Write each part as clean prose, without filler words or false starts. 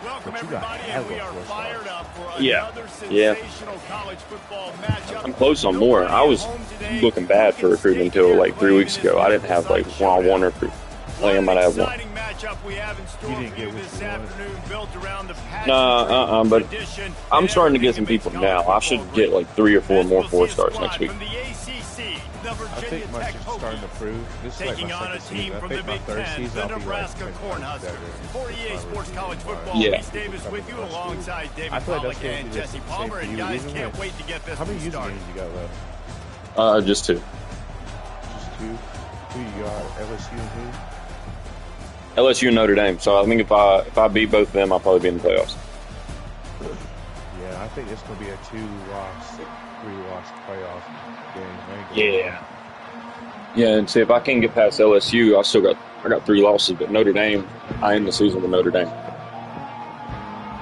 Welcome everybody, and we are fired up for another sensational college football matchup. I'm close on more. I was looking bad for recruiting until like 3 weeks ago. I didn't have like one-on-one recruit. I think I might have one. Nah, but I'm starting to get some people now. I should get like 3 or 4 more 4-stars next week. I think my shit's starting to prove. This is like my second season. I think my third season I'll be like 10 times better. For EA Sports College Football, Reese Davis with you alongside David Pollack and Jesse Palmer. And guys, can't wait to get this How many started. usernames you got left? Just 2. Just 2? Who you got? LSU and who? LSU and Notre Dame. So I think if I beat both of them, I'll probably be in the playoffs. Yeah, I think it's gonna be a 2-loss, 3-loss playoff game. Yeah, and see if I can't get past LSU, I got 3 losses, but Notre Dame, I end the season with Notre Dame.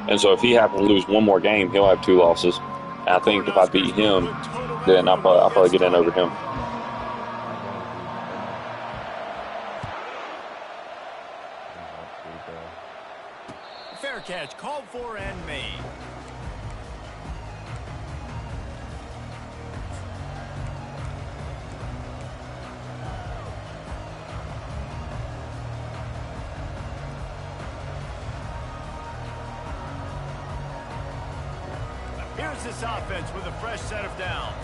And so if he happens to lose one more game, he'll have 2 losses. And I think if I beat him, then I'll probably get in over him. Fair catch, called for and made. Here's this offense with a fresh set of downs.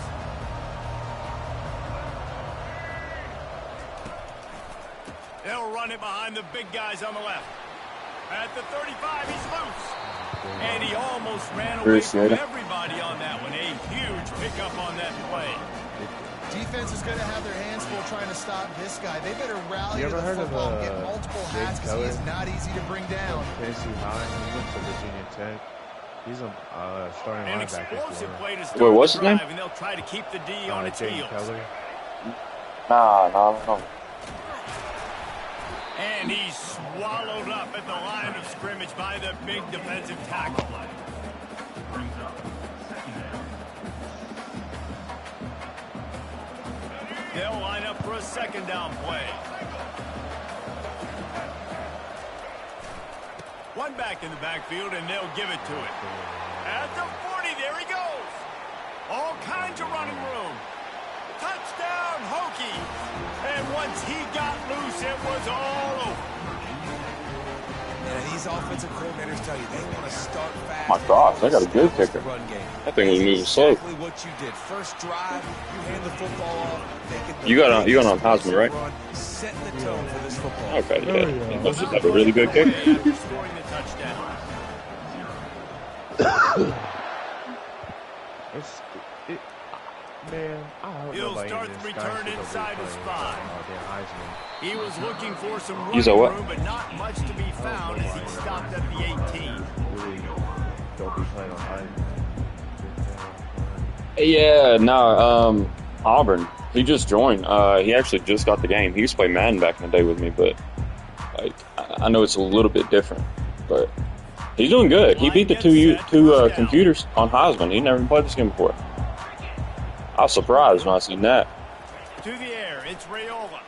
They'll run it behind the big guys on the left. At the 35, he's loose. And he almost ran away from everybody on that one. A huge pickup on that play. Defense is going to have their hands full trying to stop this guy. They better rally to the football and get multiple hats because he is not easy to bring down. Tennessee High, he went to Virginia Tech. He's a starting An linebacker. explosive play to start Wait, what's the his name? drive, and they'll try to keep the D on its heels. Nah. And he's swallowed up at the line of scrimmage by the big defensive tackle. They'll line up for a second down play. One back in the backfield, and they'll give it to it. At the 40, there he goes. All kinds of running room. Touchdown, Hokies. And once he got loose, it was all over. Yeah, these offensive coordinators tell you they want to start fast. My gosh, they got a good kicker. That thing was moving slow. Exactly what you did. First drive, you hand the football off. You got on Heisman, right? Setting the tone for this football. Okay, yeah. He must just have a really good kicker. Scoring the touchdown. Man, I hope He'll nobody start in the this return guy's inside his spot. He was looking for some running room, but not much to be found as he stopped at the 18. Really don't be playing on Heisman. Yeah, no, Auburn. He just joined. He actually just got the game. He used to play Madden back in the day with me, but like, I know it's a little bit different. But he's doing good. He beat the two computers on Heisman. He never played this game before. I was surprised when I seen that. To the air, it's Raiola.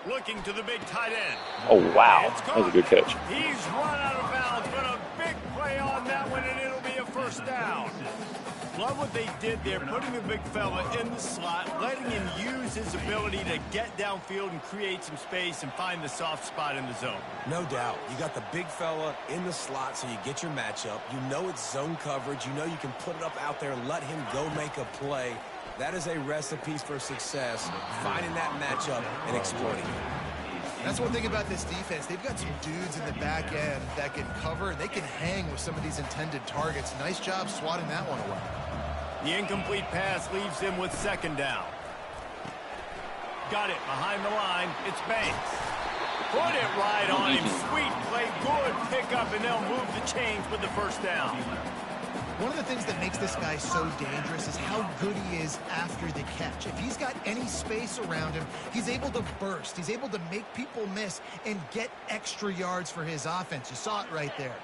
Looking to the big tight end. Oh, wow. That was a good catch. He's run out of bounds, but a big play on that one, and it'll be a first down. Love what they did there, putting the big fella in the slot, letting him use his ability to get downfield and create some space and find the soft spot in the zone. No doubt. You got the big fella in the slot, so you get your matchup. You know it's zone coverage. You know you can put it up out there and let him go make a play. That is a recipe for success, finding that matchup and exploiting it. That's one thing about this defense. They've got some dudes in the back end that can cover, and they can hang with some of these intended targets. Nice job swatting that one away. The incomplete pass leaves him with second down. Got it behind the line. It's Banks. Put it right on him. Sweet play. Good pickup, and they'll move the chains with the first down. One of the things that makes this guy so dangerous is how good he is after the catch. If he's got any space around him, he's able to burst. He's able to make people miss and get extra yards for his offense. You saw it right there.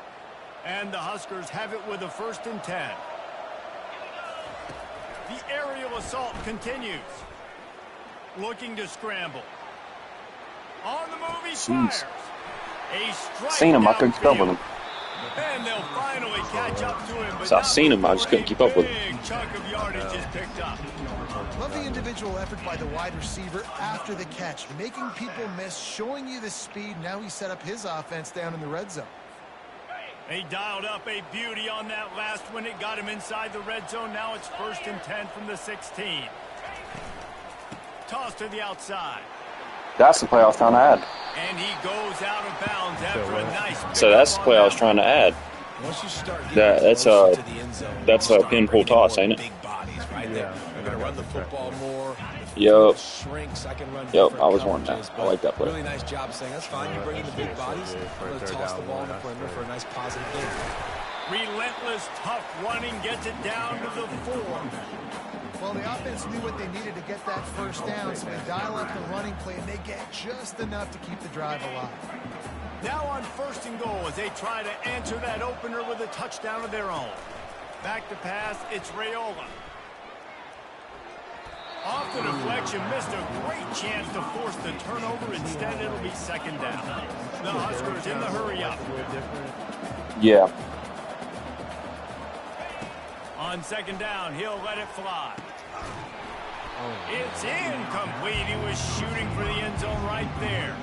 And the Huskers have it with a 1st and 10. The aerial assault continues. Looking to scramble. On the move, he fires. A strike. Seen him, I couldn't cover him. catch up to him, but So I seen him, I just couldn't keep up with him. big chunk of yardage is picked up. Love the individual effort by the wide receiver after the catch, making people miss, showing you the speed. Now he set up his offense down in the red zone. He dialed up a beauty on that last one. It got him inside the red zone. Now it's 1st and 10 from the 16. Toss to the outside. That's the play I was trying to add. And he goes out of bounds after a nice So that's the play I was trying to add. That's a pin pull toss, ain't it? Yeah. They're going to run the football more. Yep. Shrinks. I can run Yep, I was wanting that. I like that play. Really nice job saying, that's fine. You bring in the big bodies. I'm going to toss the ball in the perimeter for a nice positive game. Relentless, tough running gets it down to the 4. Well, the offense knew what they needed to get that first down, so they dial up the running play, and they get just enough to keep the drive alive. Now on 1st and goal as they try to answer that opener with a touchdown of their own. Back to pass, it's Raiola. Off the deflection, missed a great chance to force the turnover. Instead, it'll be 2nd down. The Huskers in the hurry up. Yeah. On 2nd down, he'll let it fly. It's incomplete. He was shooting for the end zone right there.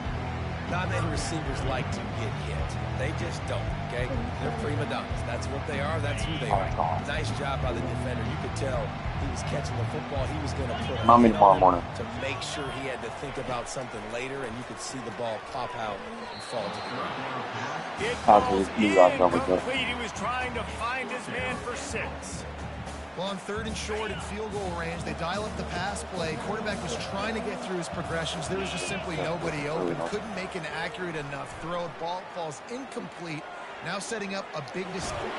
Not many receivers like to get hit. They just don't, okay? They're prima donnas. That's what they are. That's who they are. Nice job by the defender. You could tell he was catching the football. He was going to put a hit on it to make sure he had to think about something later, and you could see the ball pop out and fall to the ground. It falls incomplete. He was trying to find his man for 6. Well, on 3rd and short in field goal range, they dial up the pass play. Quarterback was trying to get through his progressions. There was just simply nobody open. Couldn't make an accurate enough throw. Ball falls incomplete. Now setting up a big display.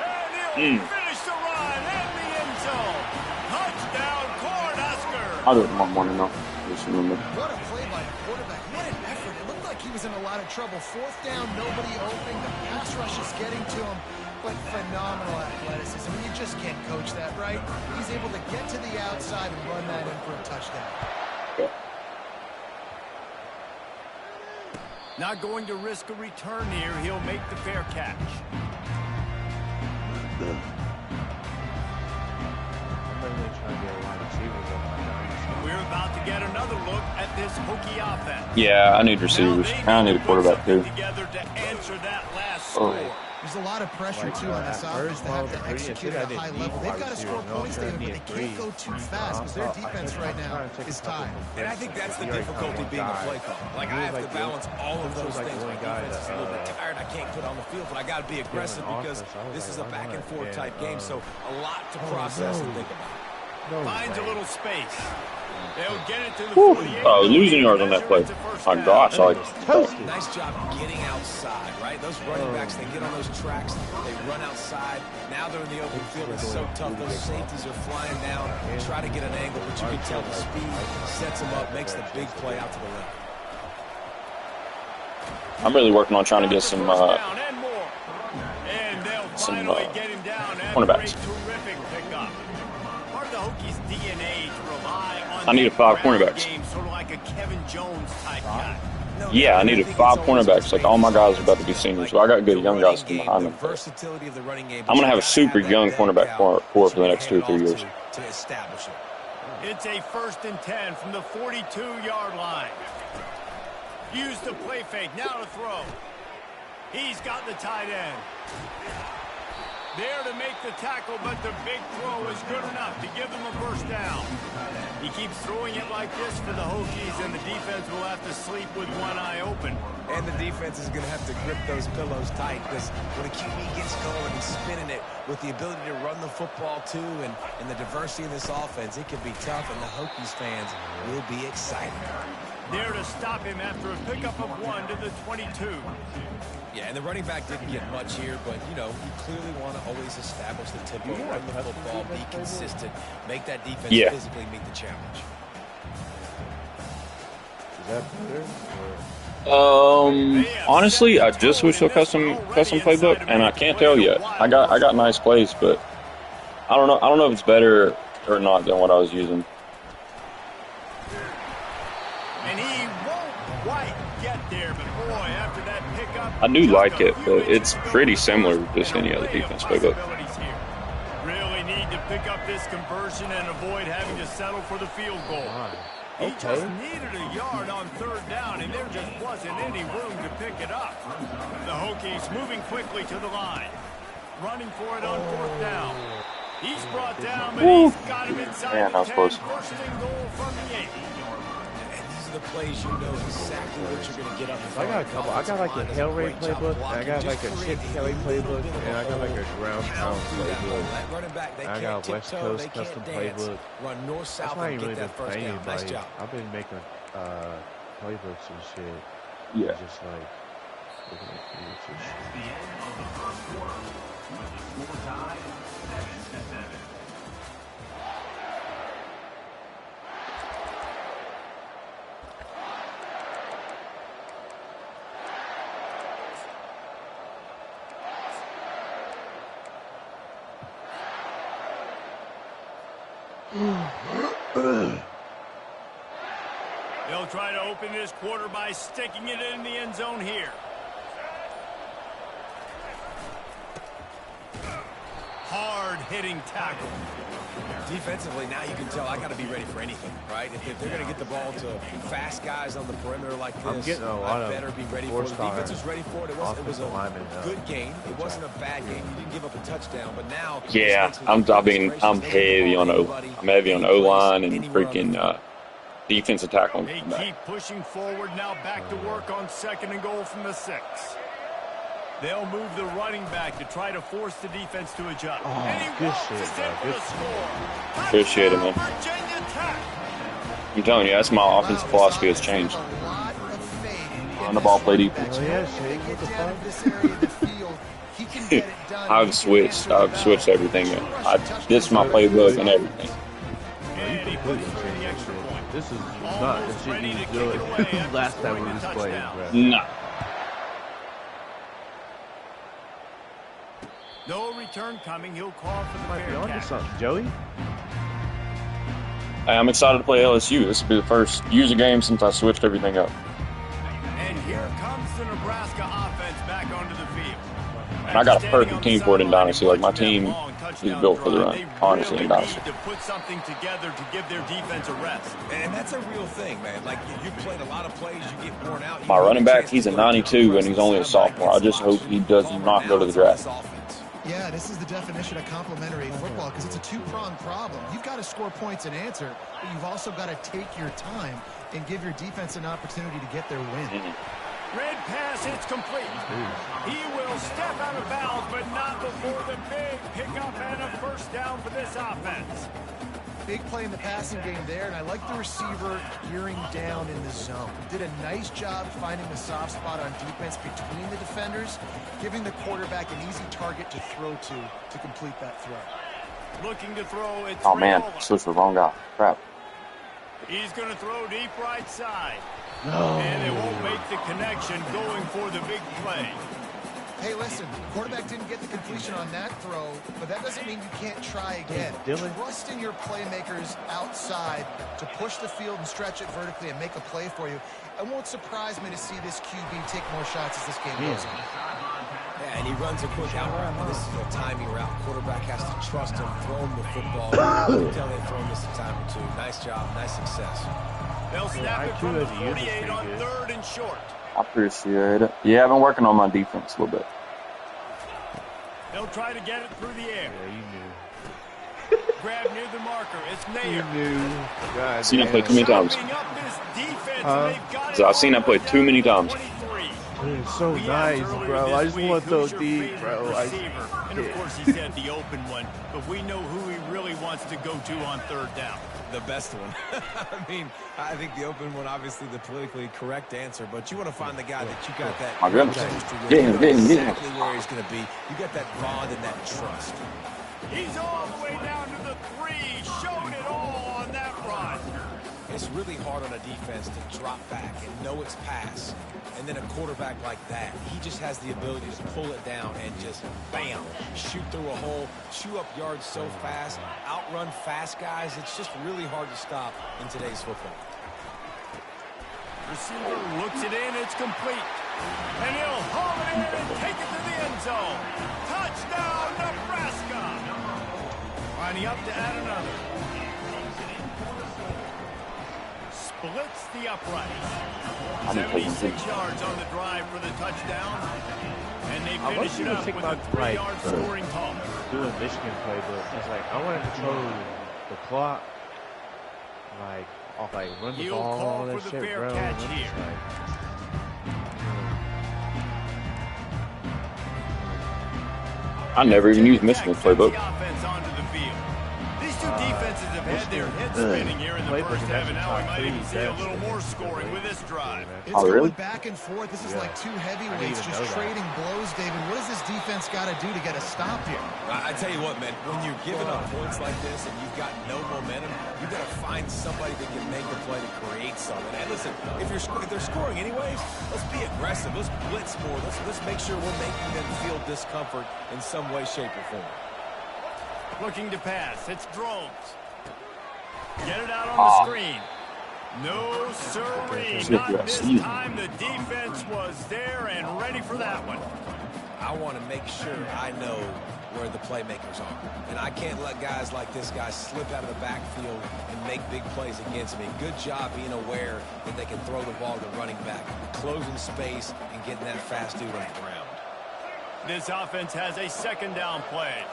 And he'll finish the run in the end zone. Touchdown, Cornhusker. I don't want to know. Just remember. What a play by the quarterback. What an effort. It looked like he was in a lot of trouble. 4th down, nobody open. The pass rush is getting to him. But phenomenal athleticism. You just can't coach that, right? He's able to get to the outside and run that in for a touchdown. Yeah. Not going to risk a return here. He'll make the fair catch. We're about to get another look at this Hokie offense. Yeah, I need receivers. I need a quarterback too. Together to answer that last score. There's a lot of pressure, too, on this offense. They have to execute at a high level. They've got to score points, David, but they can't go too fast because their defense right now is tied. And I think that's the difficulty being a play caller. Like, I have to balance all of those things. My defense is a little bit tired. I can't put on the field, but I got to be aggressive because this is a back-and-forth type game, so a lot to process and think about. Finds a little space. They'll get it to the 48. Losing yards on that play. Oh, gosh. Nice job getting outside, right? Those running backs, they get on those tracks, they run outside. Now they're in the open field. It's so tough. Those safeties are flying down. Try to get an angle, but you can tell the speed sets them up, makes the big play out to the left. I'm really working on trying to get some cornerbacks. I needed 5 cornerbacks. Yeah, I needed 5 cornerbacks. Like, all my guys are about to be seniors. Well, I got good young guys coming behind them. I'm going to have a super young cornerback core for the next 2 or 3 years. It's a 1st and 10 from the 42-yard line. Use the play fake. Now to throw. He's got the tight end. There to make the tackle, but the big throw is good enough to give them a first down. He keeps throwing it like this for the Hokies, and the defense will have to sleep with one eye open. And the defense is going to have to grip those pillows tight because when a QB gets going and spinning it with the ability to run the football too and the diversity in this offense, it can be tough, and the Hokies fans will be excited. There to stop him after a pickup of 1 to the 22. Yeah, and the running back didn't get much here, but, you know, you clearly want to always establish the tempo, run the football, be consistent, make that defense physically meet the challenge. Honestly, I just switched to a custom playbook, and I can't tell yet. I got nice plays, but I don't know if it's better or not than what I was using. And he won't quite get there, but boy, after that pickup, I do like it, but it's pretty similar to just any other defense playbook. Really need to pick up this conversion and avoid having to settle for the field goal. He just needed a yard on third down, and there just wasn't any room to pick it up. The Hokies moving quickly to the line. Running for it on fourth down. He's brought down, but he's got him inside the 10. First and goal from the 8. And these are the plays you know exactly what you're going to get up. I got a couple. I got like a Hail Ray playbook, and I got like a Chip Kelly playbook, and I got like a ground pound playbook. I got a West Coast custom playbook. Run north south. That's not even really been playing. Nice job. I've been making playbooks and shit. Yeah. Just like looking at playbooks and shit. The end of the first quarter. With the score tied 7-7. They'll try to open this quarter by sticking it in the end zone here. Hard-hitting tackle. Defensively, now you can tell I got to be ready for anything, right? If they're going to get the ball to fast guys on the perimeter like this, I'm getting a lot I better be ready for it. The defense was ready for it. It was a good game. It wasn't a bad game. You didn't give up a touchdown, but now... Yeah, I'm heavy on O-line and freaking defensive tackle. They keep pushing forward now, back to work on second and goal from the 6. They'll move the running back to try to force the defense to adjust. Oh, good shit, bro. Good shit. Appreciate it, man. I'm telling you, that's my offensive philosophy has changed. On the ball, play defense. Oh, yeah, Shane, what the fuck? I've switched everything. This is my playbook and everything. You completely changed that shit. This is not the shit you was doing last time we was playing, bro. Nah. No return coming. He'll call for the Might be fair onto catch. something, Joey. Hey, I'm excited to play LSU. This will be the first user game since I switched everything up. And here comes the Nebraska offense back onto the field. And I got a perfect team for it in Dynasty. Like, my team is built for the run, honestly, in Dynasty. To put something together to give their defense a rest. And that's a real thing, man. Like, you've played a lot of plays, you get worn out. My running back, he's a 92, and he's only a sophomore. I just hope he does not go to the draft. Yeah, this is the definition of complementary football because it's a two-pronged problem. You've got to score points and answer, but you've also got to take your time and give your defense an opportunity to get their win. Red pass, it's complete. He will step out of bounds, but not before the big pickup and a first down for this offense. Big play in the passing game there, and I like the receiver gearing down in the zone. Did a nice job finding the soft spot on defense between the defenders, giving the quarterback an easy target to throw to complete that throw. Looking to throw, it's Oh, man, switched the wrong guy. Crap. He's going to throw deep right side. No. And they won't make the connection going for the big play. Hey, listen, quarterback didn't get the completion on that throw, but that doesn't mean you can't try again. Trust in your playmakers outside to push the field and stretch it vertically and make a play for you. It won't surprise me to see this QB take more shots as this game goes on. Yeah, and he runs a quick out route. And this is a timing route. Quarterback has to trust him, throw him the football. Until they throw him this a time or two. Nice job, nice success. They'll snap it from the 48 on third and short. I appreciate it. Yeah, I've been working on my defense a little bit. They'll try to get it through the air. Yeah, you knew. Grab near the marker. It's Ncaa. You knew. God, Seen him play too many times. So I've seen him play too many times. It's so nice, bro. I just want those deep, bro. And of course he said the open one, but we know who he really wants to go to on third down. The best one. I mean, I think the open one, obviously the politically correct answer, but you want to find the guy that you got that chemistry with. Get him. Exactly where he's going to be. You got that bond and that trust. He's all the way down to the 3, showing it all on that run. It's really hard on a defense to drop back and know it's pass. And then a quarterback like that, he just has the ability to pull it down and just, bam, shoot through a hole, chew up yards so fast, outrun fast guys. It's just really hard to stop in today's football. Receiver looks it in. It's complete. And he'll haul it in and take it to the end zone. Touchdown, Nebraska. Lining up to add another. Splits the uprights. 76 yards on the drive for the touchdown. And they finish it up with a 3-yard scoring toss. Doing Michigan playbook. It's like, I want to control the clock. Like, run the ball, all that shit, bro. Catch here. I never even used Michigan's playbook. These two defenses have had their heads spinning here in the first half, and now we might even see a little more scoring with this drive. It's going back and forth. This is like two heavyweights just trading blows, David. What does this defense got to do to get a stop here? I tell you what, man, when you're giving up points like this and you've got no momentum, you've got to find somebody that can make a play to create something. And listen, if they're scoring anyways, let's be aggressive. Let's blitz more. Let's make sure we're making them feel discomfort in some way, shape, or form. Looking to pass. It's Drones. Get it out on the screen. No, sirree. Not this time. The defense was there and ready for that one. I want to make sure I know where the playmakers are. And I can't let guys like this guy slip out of the backfield and make big plays against me. Good job being aware that they can throw the ball to the running back, closing space, and getting that fast dude on the ground. This offense has a second down play.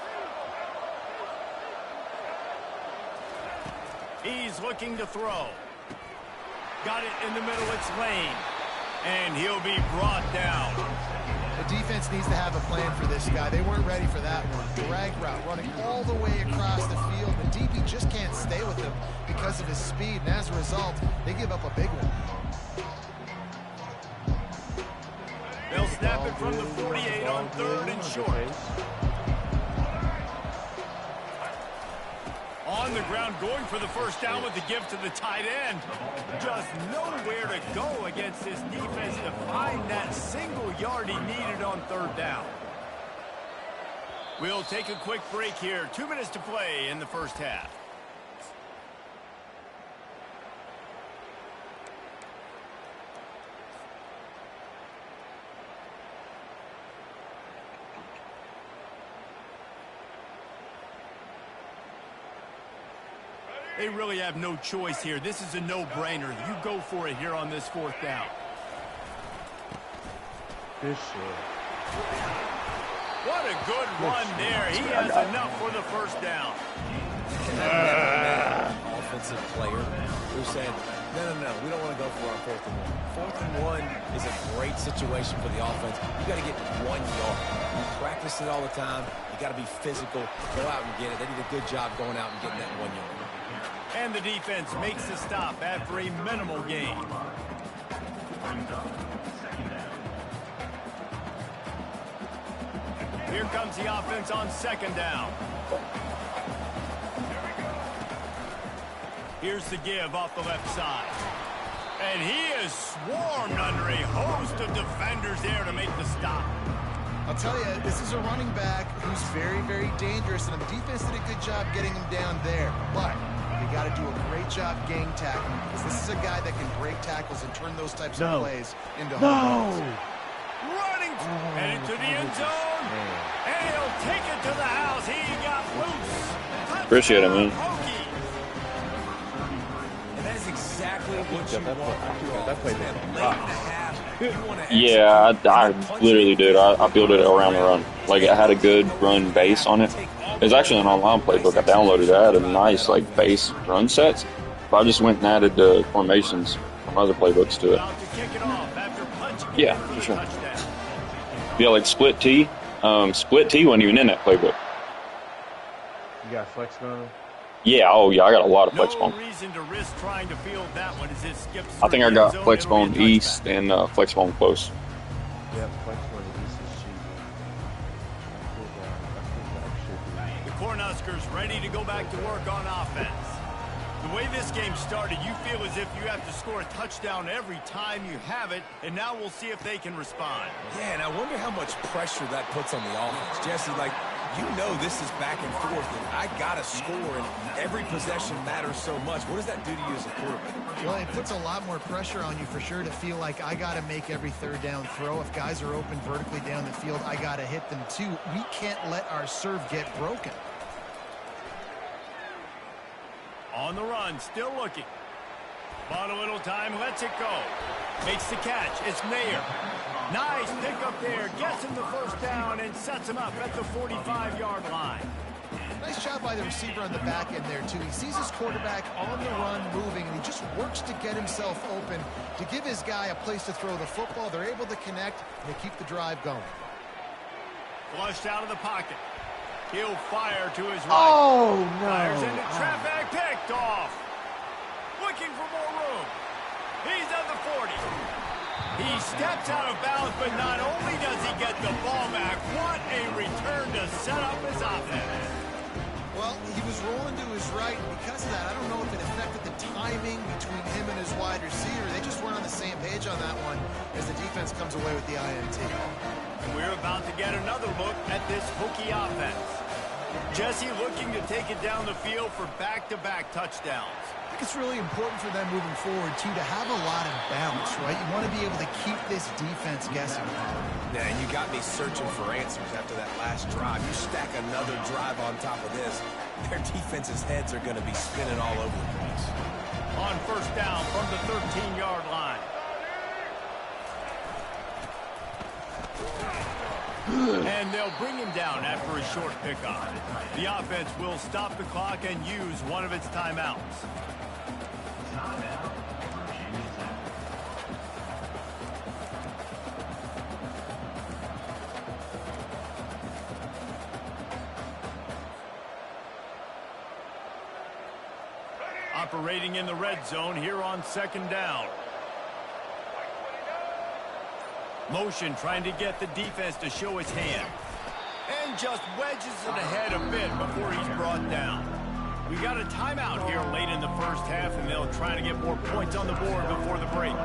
He's looking to throw. Got it in the middle. It's Lane. And he'll be brought down. The defense needs to have a plan for this guy. They weren't ready for that one. Drag route running all the way across the field. The DB just can't stay with him because of his speed. And as a result, they give up a big one. They'll snap it from the 48 on 3rd and short. On the ground, going for the first down with the give to the tight end. Just nowhere to go against this defense to find that single yard he needed on 3rd down. We'll take a quick break here. 2 minutes to play in the first half. They really have no choice here. This is a no-brainer. You go for it here on this 4th down. Good shit. What a good run there. He has enough for the first down. Offensive player who's saying, no, we don't want to go for it on 4th and 1. 4th and 1 is a great situation for the offense. You got to get 1 yard. You practice it all the time. You got to be physical. Go out and get it. They did a good job going out and getting that 1 yard. And the defense makes the stop after a minimal gain. Here comes the offense on 2nd down. Here's the give off the left side. And he is swarmed under a host of defenders there to make the stop. I'll tell you, this is a running back who's very, very dangerous, and the defense did a good job getting him down there. But they got to do a great job gang tackling, because this is a guy that can break tackles and turn those types of plays into home runs. Running and into the end zone, and he'll take it to the house. He got loose. Appreciate it, man. And that is exactly what you want. That played Yeah, I literally did. I built it around the run. Like, it had a good run base on it. It's actually an online playbook. I downloaded it. I had a nice, like, base run sets. But I just went and added the formations from other playbooks to it. Yeah, for sure. Yeah, like Split T. Split T wasn't even in that playbook. You got flex bone? Yeah, oh yeah, I got a lot of flex bone. I think I got flex bone east and flex bone close. Yep, flex bone east is cheap. The Cornhuskers ready to go back to work on offense. The way this game started, you feel as if you have to score a touchdown every time you have it, and now we'll see if they can respond. Yeah, and I wonder how much pressure that puts on the offense. Jesse, like, You know this is back and forth, and I got to score, and every possession matters so much. What does that do to you as a quarterback? Well, it puts a lot more pressure on you for sure to feel like I got to make every third down throw. If guys are open vertically down the field, I got to hit them too. We can't let our serve get broken. On the run, still looking. Bought a little time, lets it go. Makes the catch. It's Mayer. Nice pickup there. Gets him the first down and sets him up at the 45-yard line. Nice job by the receiver on the back end there, too. He sees his quarterback on the run moving, and he just works to get himself open to give his guy a place to throw the football. They're able to connect, and they keep the drive going. Flushed out of the pocket. He'll fire to his right. Oh, no. Fires into traffic, picked off. Looking for more room. He's at the 40. He steps out of bounds, but not only does he get the ball back, what a return to set up his offense. Well, he was rolling to his right, and because of that, I don't know if it affected the timing between him and his wide receiver. They just weren't on the same page on that one as the defense comes away with the INT. And we're about to get another look at this Hokie offense. Jesse looking to take it down the field for back-to-back touchdowns. I think it's really important for them moving forward, too, to have a lot of balance, right? You want to be able to keep this defense guessing. Yeah, and you got me searching for answers after that last drive. You stack another drive on top of this, their defense's heads are going to be spinning all over the place. On first down from the 13-yard line. And they'll bring him down after a short pickup. The offense will stop the clock and use one of its timeouts. Operating in the red zone here on second down. Motion trying to get the defense to show his hand. And just wedges it ahead a bit before he's brought down. We got a timeout here late in the first half, and they'll try to get more points on the board before the break.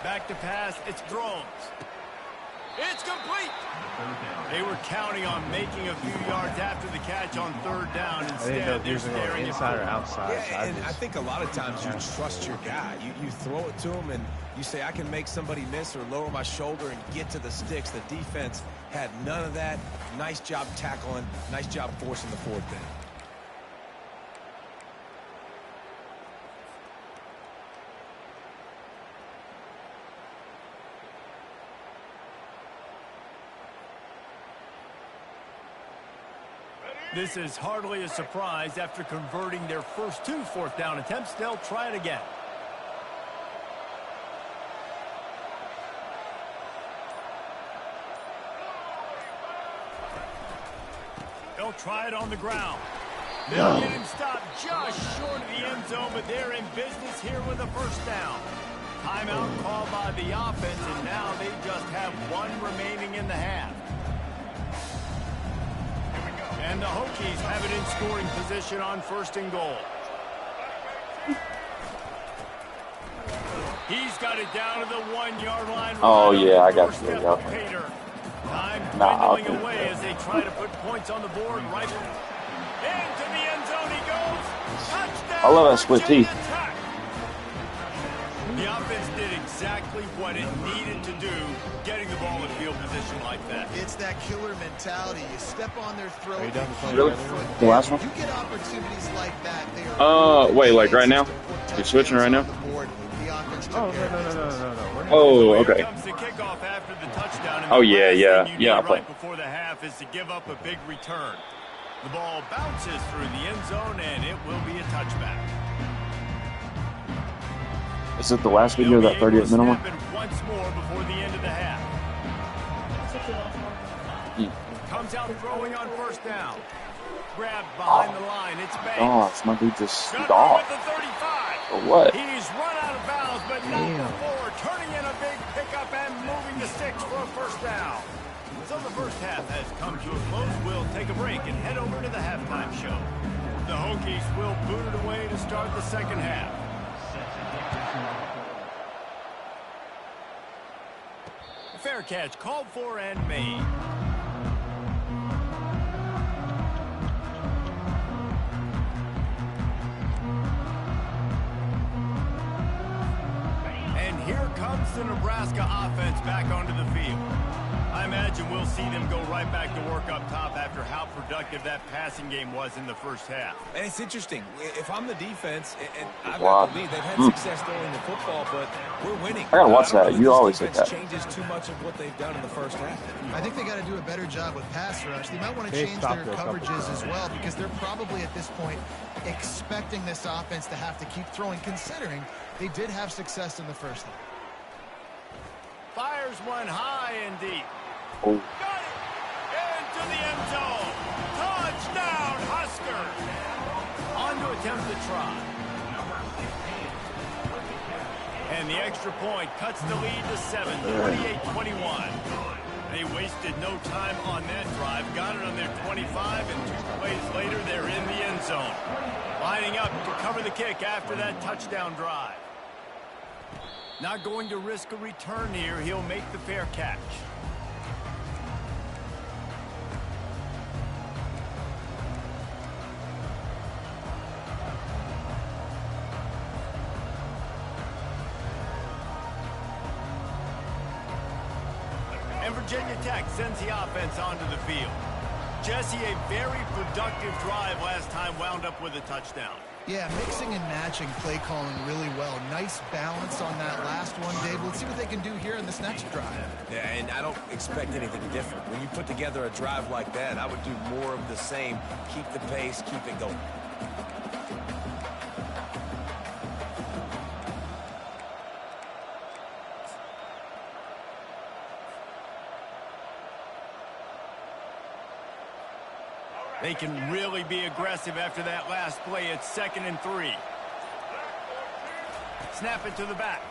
Back to pass, it's Drones. It's complete. They were counting on making a few yards after the catch on third down. Instead, they're staring inside or outside. Yeah, and I think a lot of times you trust your guy. You throw it to him, and you say, I can make somebody miss or lower my shoulder and get to the sticks. The defense had none of that. Nice job tackling. Nice job forcing the fourth down. This is hardly a surprise. After converting their first two fourth down attempts, they'll try it again. They'll try it on the ground. They'll get him stopped just short of the end zone, but they're in business here with a first down. Timeout called by the offense, and now they just have one remaining in the half. And the Hokies have it in scoring position on first and goal. He's got it down to the 1-yard line. Oh, yeah, I got you. Time dwindling away as they try to put points on the board. Right into the end zone he goes. Touchdown. I love that split teeth. The offense did exactly what it needed to do, getting the ball in field position like that. It's that killer mentality. You step on their throat. Really? The last one? You get opportunities like that. Wait, like right now? You're switching right now? Oh, no. Oh, okay. Here comes the kickoff after the touchdown. And Oh, the yeah, last yeah. thing you Yeah, do I'll play. right before the half is to give up a big return. The ball bounces through the end zone, and it will be a touchback. Is it the last video of that 38-minute one? Once more before the end of the half. Yeah. Comes out throwing on first down. grabbed behind the line. It's Banks. Oh, my dude just Got stood off. with the 35. Or what? He's run out of bounds, but not before turning in a big pickup and moving the sticks for a first down. So the first half has come to a close. We'll take a break and head over to the halftime show. The Hokies will boot it away to start the second half. Fair catch called for and made. And here comes the Nebraska offense back onto the field. I imagine we'll see them go right back to work up top after how productive that passing game was in the first half. And it's interesting. If I'm the defense, and I've got to lead, they've had success throwing the football, but we're winning. I gotta watch that. You always say that. Changes too much of what they've done in the first half. I think they got to do a better job with pass rush. They might want to change their coverages as well, because they're probably at this point expecting this offense to have to keep throwing, considering they did have success in the first half. Fires one high and deep. Oh. Got it! Into the end zone. Touchdown, Huskers! On to attempt the try. And the extra point cuts the lead to 7, 28-21. They wasted no time on that drive. Got it on their 25, and 2 plays later, they're in the end zone. Lining up to cover the kick after that touchdown drive. Not going to risk a return here. He'll make the fair catch. And Virginia Tech sends the offense onto the field. Jesse, a very productive drive last time, wound up with a touchdown. Yeah, mixing and matching play calling really well. Nice balance on that last one, Dave. Let's see what they can do here in this next drive. Yeah, and I don't expect anything different. When you put together a drive like that, I would do more of the same. Keep the pace, keep it going. They can really be aggressive after that last play. It's 2nd and 3. Snap it to the back.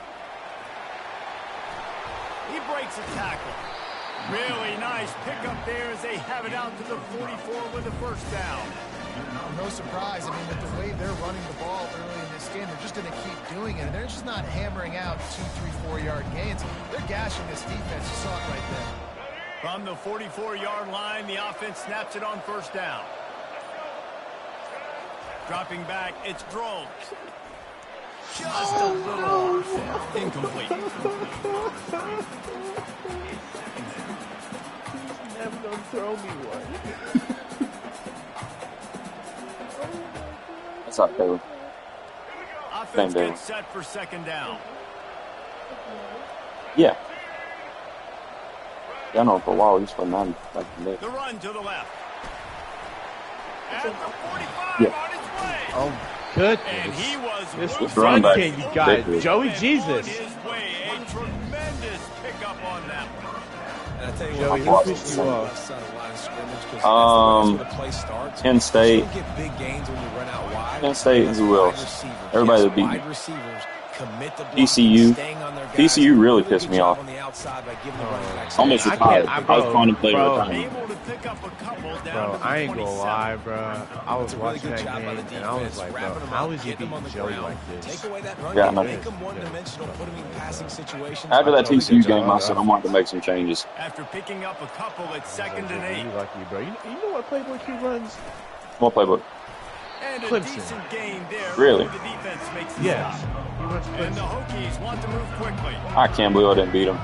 He breaks a tackle. Really nice pickup there as they have it out to the 44 with a first down. No surprise. I mean, with the way they're running the ball early in this game, they're just going to keep doing it. They're just not hammering out 2, 3, 4-yard gains. They're gashing this defense. You saw it right there. From the 44-yard line, the offense snaps it on first down. Dropping back, it's Drones. Just a little incomplete. He's never gonna throw me one. What's up, Caleb? Offense gets set for 2nd down. Yeah. I know for a while he's playing man back in the day. The run to the left. At the 45 Yeah. on his way. Oh, goodness. And he was This Good is run back. you got Joey on Jesus. his way. A tremendous pickup on that one. And I tell you Joey, what, who pissed you off? Penn State. You get big gains when you run out wide. Penn State, who else? Everybody that beat me. TCU. TCU really pissed me off. Almost retired. I was contemplating retirement. Able to pick up a couple down Bro, to the I ain't gonna 27. lie, bro. I was watching that game, and I was like, bro, how is he beating Joey like this? Take away that run Yeah, I game, know. make him one-dimensional, put him in passing situations. After that TCU game, I said I wanted to make some changes. After picking up a couple, it's 2nd and 8. You lucky, bro. You know what playbook he runs? What playbook? And a Clemson. decent gain there. Really? The defense makes the Yes. stop. He runs And the Clemson. Hokies want to move quickly. I can't believe I didn't beat him.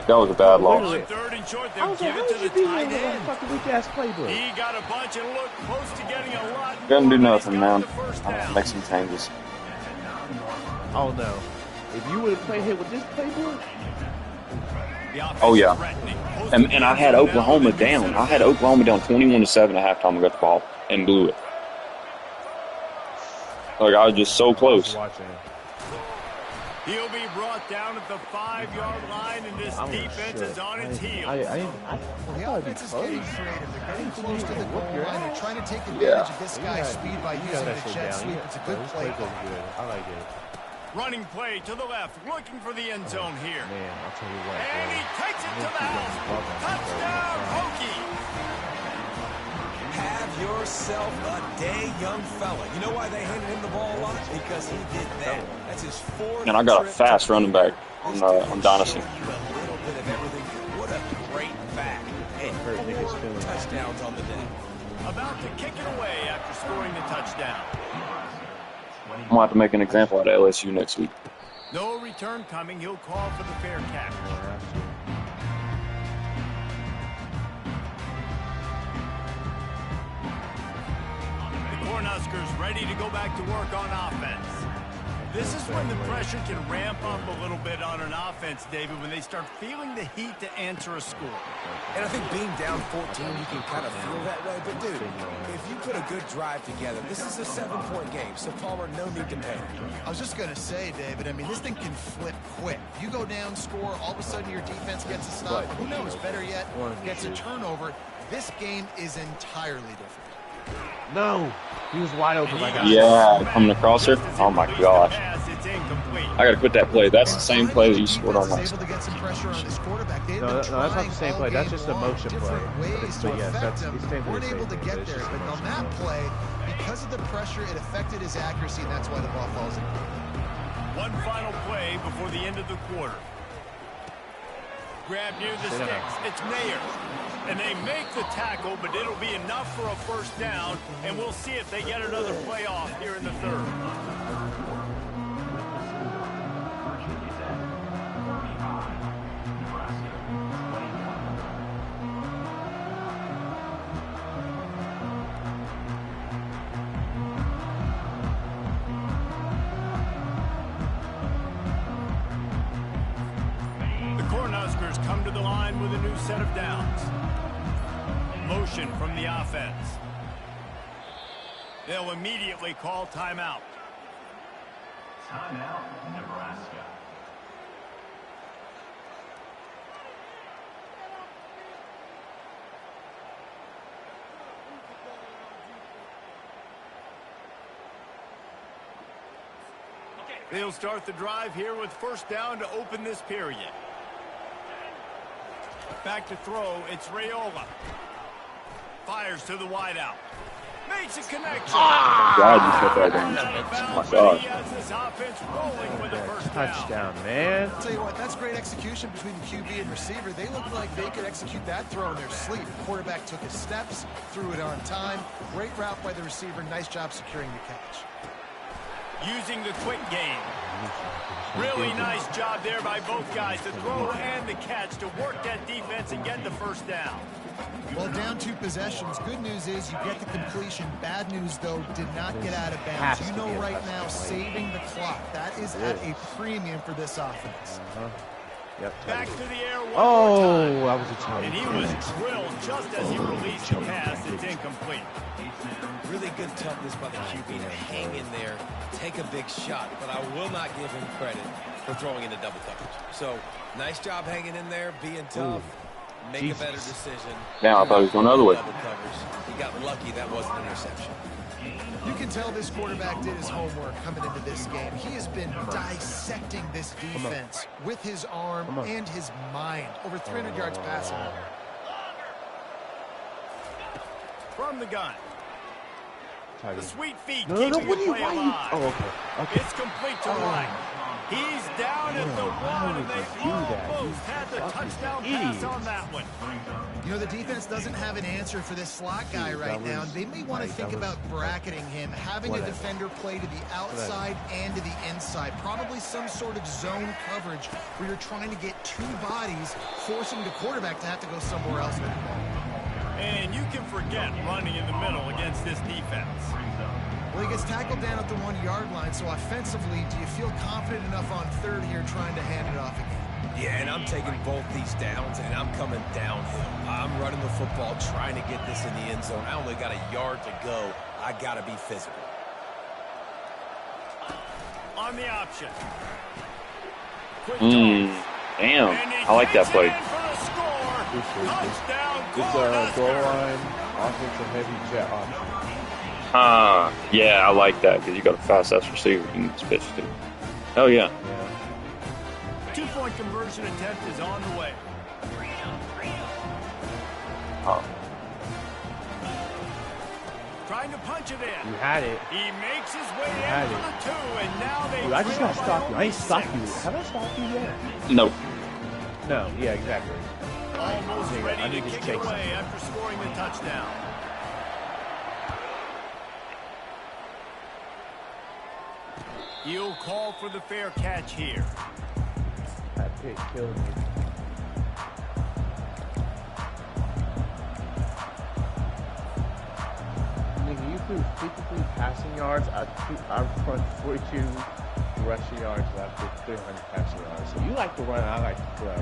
That was a bad loss. Literally. On 3rd and short, I they'll was like, give how it to did the you beat tight him with end. that fucking weak-ass playbook? He got a bunch and looked close to getting a lot. Doesn't do more, but nothing, he's got man. the first I have to down. make some changes. Oh, no. If you would have played him with this playbook, The offense Oh, yeah. threatening. And I had Oklahoma down. I had Oklahoma down 21-7 at halftime. I got the ball and blew it. Like, I was just so I was close. watching. He'll be brought down at the 5-yard line, and this defense is on its heels. The offense is getting creative. They're getting close to the goal line. They're trying to take advantage of this guy's speed by using the jet sweep. It's a good play. I like it. Running play to the left, looking for the end zone here. Man, I'll tell you what. And he takes it to the house. Touchdown, Hokie. Have yourself a day, young fella. You know why they handed him the ball a lot? Because he did that. That's his fourth. And I got a fast running back on Dynasty. A little bit of everything. What a great back. And 4 touchdowns on the day. About to kick it away after scoring the touchdown. I'm going to have to make an example out of LSU next week. No return coming. He'll call for the fair catch. The Cornhuskers ready to go back to work on offense. This is when the pressure can ramp up a little bit on an offense, David, when they start feeling the heat to answer a score. And I think being down 14, you can kind of feel that way. But, dude, if you put a good drive together, this is a 7-point game. So, Palmer, no need to panic. I was just going to say, David, I mean, this thing can flip quick. You go down, score, all of a sudden your defense gets a stop. Who knows? Better yet, gets a turnover. This game is entirely different. No, he was wide open. Yeah, coming across her. Oh my gosh! I gotta quit that play. That's the same play that you scored on last. No, that's not the same play. That's just a motion play. But yes, that's he's weren't able to get there. But on that play, because of the pressure, it affected his accuracy, and that's why the ball falls in. One final play before the end of the quarter. Grab near the sticks. It's Mayer. And they make the tackle, but it'll be enough for a first down, and we'll see if they get another play off here in the third. The Cornhuskers come to the line with a new set of downs. Motion from the offense. They'll immediately call timeout. Timeout, Nebraska. They'll start the drive here with first down to open this period. Back to throw, it's Raiola. Fires to the wideout. Makes a connection. God, you put that in. Oh my God. He has this offense rolling with a first Touchdown, man. I'll tell you what, that's great execution between the QB and receiver. They looked like they could execute that throw in their sleep. The quarterback took his steps, threw it on time. Great route by the receiver. Nice job securing the catch. Using the quick game. Really nice job there by both guys, the throw and the catch, to work that defense and get the first down. Well, down 2 possessions. Good news is you get the completion. Bad news, though, did not get out of bounds. You know right now, saving the clock. That is at a premium for this offense. Yep. Back to the air one Oh, more time. that was a turn. And he was drilled just as he released the pass. It's incomplete. Really good toughness by the QB to hang in there, take a big shot, but I will not give him credit for throwing into double coverage. So, nice job hanging in there, being tough, make a better decision. Damn, I thought he was going the other way. Double coverage. He got lucky that wasn't an interception. You can tell this quarterback did his homework coming into this game. He has been dissecting this defense with his arm and his mind. Over 300 yards passing. From the gun. The sweet feet No, keeping what the are you, play why are you? alive. Oh, okay. It's complete to Wright. He's down at the 1, and they almost had the touchdown pass on that one. You know, the defense doesn't have an answer for this slot guy right now. They may want to think about bracketing him, having a defender play to the outside and to the inside. Probably some sort of zone coverage where you're trying to get 2 bodies, forcing the quarterback to have to go somewhere else with the ball. And you can forget running in the middle against this defense. Well, he gets tackled down at the 1-yard line, so offensively, do you feel confident enough on third here trying to hand it off again? Yeah, and I'm taking both these downs, and I'm coming downhill. I'm running the football, trying to get this in the end zone. I only got a yard to go. I got to be physical. On the option. quick Damn. And I like that play. It's a goal line, offensive heavy jet option. Yeah, I like that because you got a fast-ass receiver in this pitch, too. Oh, yeah. 2-point conversion attempt is on the way. Trying to punch it in. You had it. He makes his way in for the 2, and now they. Dude, I just gotta stop you. I ain't stopped you. Have I stopped you yet? No. No. Yeah, exactly. Almost ready to kick it away after scoring the touchdown. He'll call for the fair catch here. That pick killed me. Nigga, you threw 53 passing yards. I run 42 rushing yards after 300 passing yards. So you like to run, I like to throw.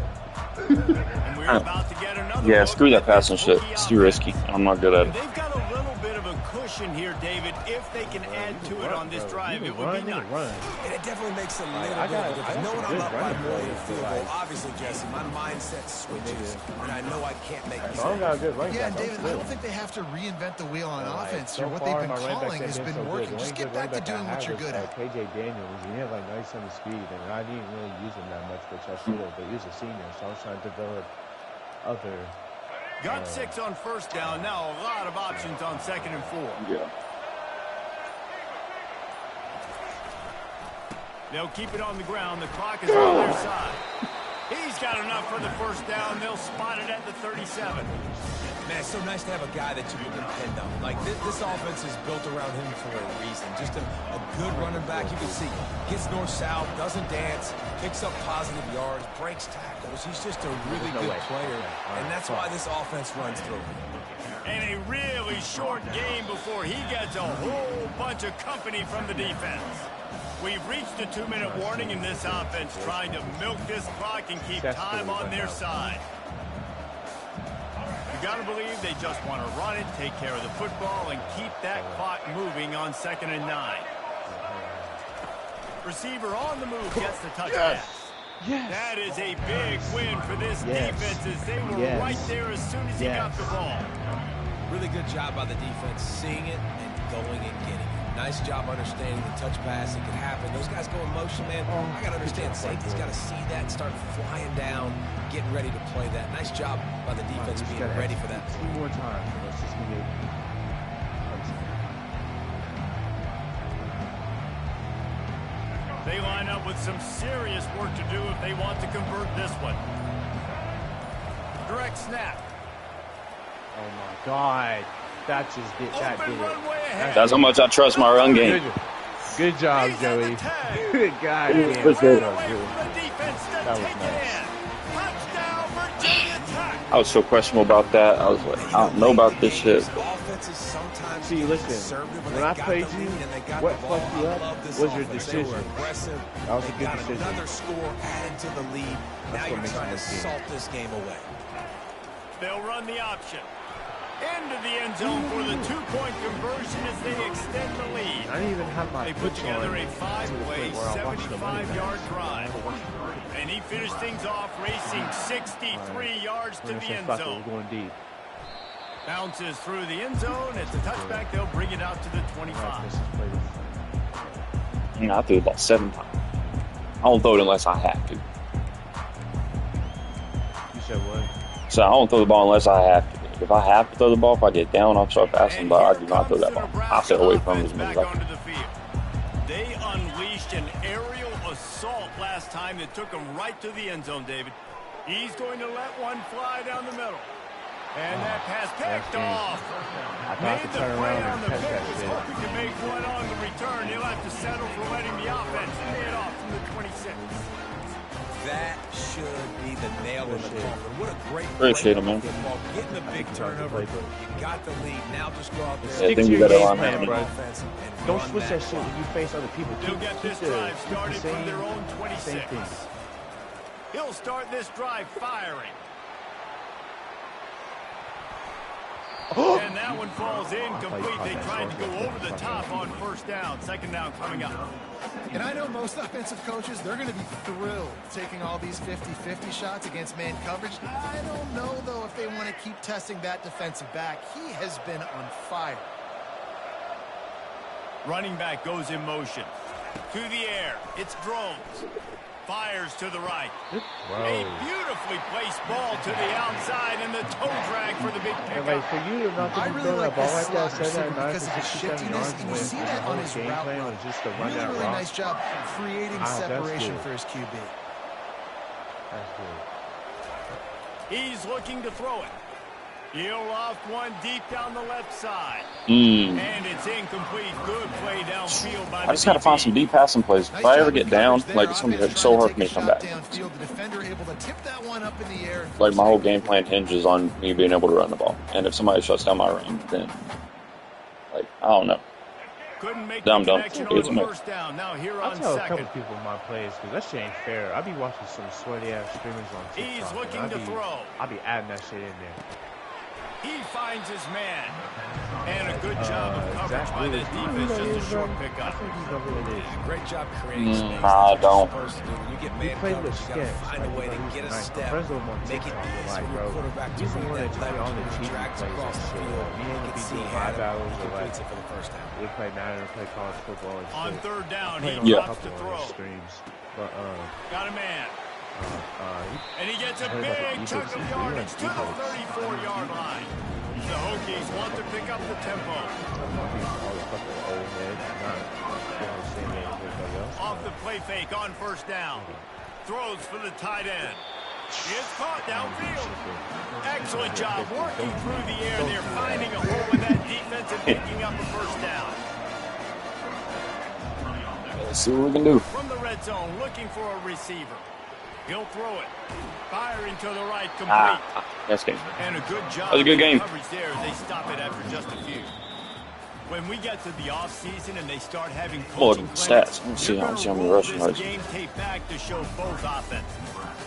And we're about to get another Yeah, screw that passing shit. It's too risky. I'm not good at it. They've got a little bit of a cushion here, David. If they can add to it on this drive, it would be nice. And it definitely makes a little bit of a difference. Knowing I'm up by more than a field goal, obviously, Jesse, my mindset switches, and I know I can't make mistakes. Yeah, David, I don't think they have to reinvent the wheel on offense here. What they've been calling has been working. Just get back to doing what you're good at. KJ Daniels, he had like 97 speed, and I didn't really use him that much, which I should have, but he was a senior, so I was trying to develop other. Got 6 on first down. Now a lot of options on 2nd and 4. Yeah. They'll keep it on the ground. The clock is on their side. He's got enough for the first down. They'll spot it at the 37. Man, it's so nice to have a guy that you can depend on. Like, this offense is built around him for a reason. Just a good running back. You can see, gets north-south, doesn't dance, picks up positive yards, breaks tackles. He's just a really good player, and that's why this offense runs through him. And a really short game before he gets a whole bunch of company from the defense. We've reached a 2-minute warning in this offense, trying to milk this clock and keep time on their side. You got to believe they just want to run it, take care of the football, and keep that clock moving on 2nd and 9. Receiver on the move gets the touchdown. Yes. That is a big win for this defense, as they were right there as soon as he got the ball. Really good job by the defense, seeing it and going and getting it. Nice job understanding the touch pass. It could happen. Those guys go in motion, man. I got to understand, safety's got to see that and start flying down, getting ready to play that. Nice job by the defense being ready for that. 2 more times. Let's just get it. They line up with some serious work to do if they want to convert this one. Direct snap. Oh my God. That just did that. Did it. That's how much I trust my run game. Good job, Joey. Good God. That was nice. I was so questionable about that. I was like, I don't know about this shit. See, listen, when I played you, what fucked you up was your decision. That was a good decision. Another score added to the lead. Now you're trying to salt this game away. They'll run the option. Into the end zone for the 2-point conversion as they extend the lead. I didn't even have my They put together a 5-play, 75-yard drive. And he finished things off racing 63 yards to the end zone. Going deep. Bounces through the end zone. At the touchback, they'll bring it out to the 25. I threw the ball 7 times. I don't throw it unless I have to. You said what? So I don't throw the ball unless I have to. If I have to throw the ball, if I get down, I'll start passing, but I do not throw that ball. I stay away from it as much as I can. They unleashed an aerial assault last time that took them right to the end zone, David. He's going to let one fly down the middle. And that pass picked off. Made the play on the pick. Was hoping to make one on the return. He'll have to settle for letting the offense pay it off from the 26. That should be the nail in the coffin. What a great Appreciate it, man. football. Getting the big turnover. You got the lead. Now just go out there. Stick to your game plan, bro. Don't switch that shit when you face other people. They'll get this drive started from their own 26. He'll start this drive firing. And that one falls incomplete. They tried to go over the top on first down. Second down coming up. And I know most offensive coaches, they're going to be thrilled taking all these 50-50 shots against man coverage. I don't know, though, if they want to keep testing that defensive back. He has been on fire. Running back goes in motion. To the air. It's Drones. Fires to the right. A beautifully placed ball to the outside and the toe drag for the big And like pickup. for you to not I to really throw like that ball this like that, slot set receiver that 9 because to of the 67 shiftiness, yards and you when see the that on whole his game route plan run. was just to run Really, that really route. nice job creating That's separation good. for his QB. That's good. He's looking to throw it. He'll loft one deep down the left side. Mm. And it's incomplete. Good play downfield by the I just got to find some deep passing plays. If I ever get down, like, it's going to be so hard for me to come back. Downfield, the defender able to tip that one up in the air. Like, my whole game plan hinges on me being able to run the ball. And if somebody shuts down my run, then, like, I don't know. Couldn't make Dumb, the dumb. connection It's on me. first down. Now here I'll on tell a couple second. people my plays because that shit ain't fair. I be watching some sweaty ass streamers on TikTok. He's and looking I to be, throw. I be adding that shit in there. He finds his man. And a good job of coverage Zach by the Lewis, you know defense. who Just a that short is, I pickup. think he's over it is. Great job creating space. Nah, I That's what you're don't. supposed to do. When you get He man played coverage, the you gotta sketch. find a way to get a step, Friends with him on make it TikTok, easy like, for your bro, quarterback to he's the read one that that be leverage on the when he cheesy drags plays across and the shit. field. Like, he You ain't can be see doing he high had it. battles He or like completes it for the first down. we play Madden or play college football and On shit. third down, Played he on a drops to couple throw. of streams, but Got a man. he And he gets a plays like big an chunk of e-books. yardage to the 34-yard line. The Hokies want to pick up the tempo. Off the play fake on first down. Throws for the tight end. It's caught downfield. Excellent job working through the air. They're finding a hole in that defense and picking up a first down. Let's see what we can do. From the red zone, looking for a receiver. He'll throw it. Firing to the right, complete. That's game. And a good job. That was a good game. Coverage there. They stop it after just a few. When we get to the offseason and they start having Well, coaching stats. clinics, Let's see you're how gonna many roll rushing this yards. game tape back to show both offenses.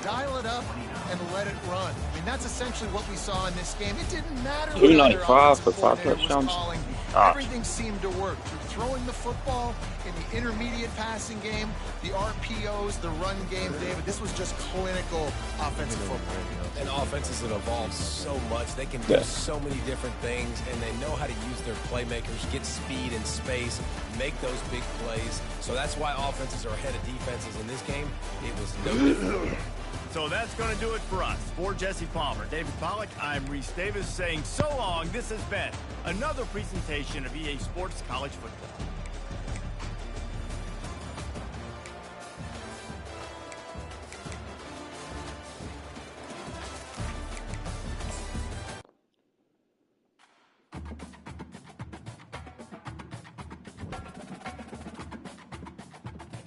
Dial it up and let it run. I mean, that's essentially what we saw in this game. It didn't matter what 295 either for 5 offensive coordinator was touchdowns. calling. Ah. Everything seemed to work. Through throwing the football, in the intermediate passing game, the RPOs, the run game, David, this was just clinical offensive football. And offenses that evolve so much. They can do so many different things, and they know how to use their playmakers, get speed and space, make those big plays. So that's why offenses are ahead of defenses in this game. It was no different. So that's going to do it for us. For Jesse Palmer, David Pollack, I'm Reese Davis saying so long. This has been another presentation of EA Sports College Football.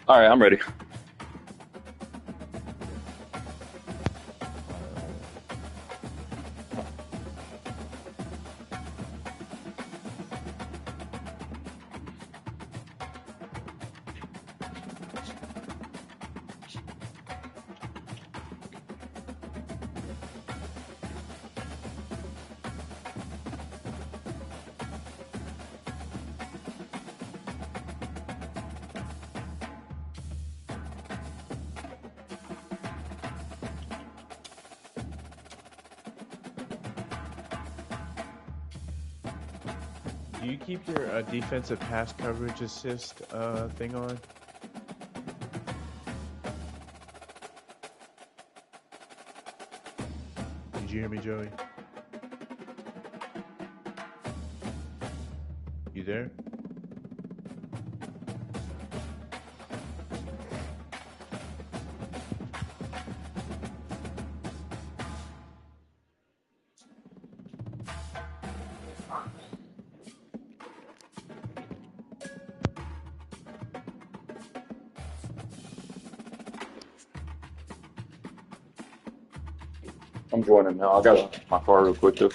All right, I'm ready. Do you keep your defensive pass coverage assist thing on? Did you hear me, Joey? You there? I'm joining now. I got my car real quick too.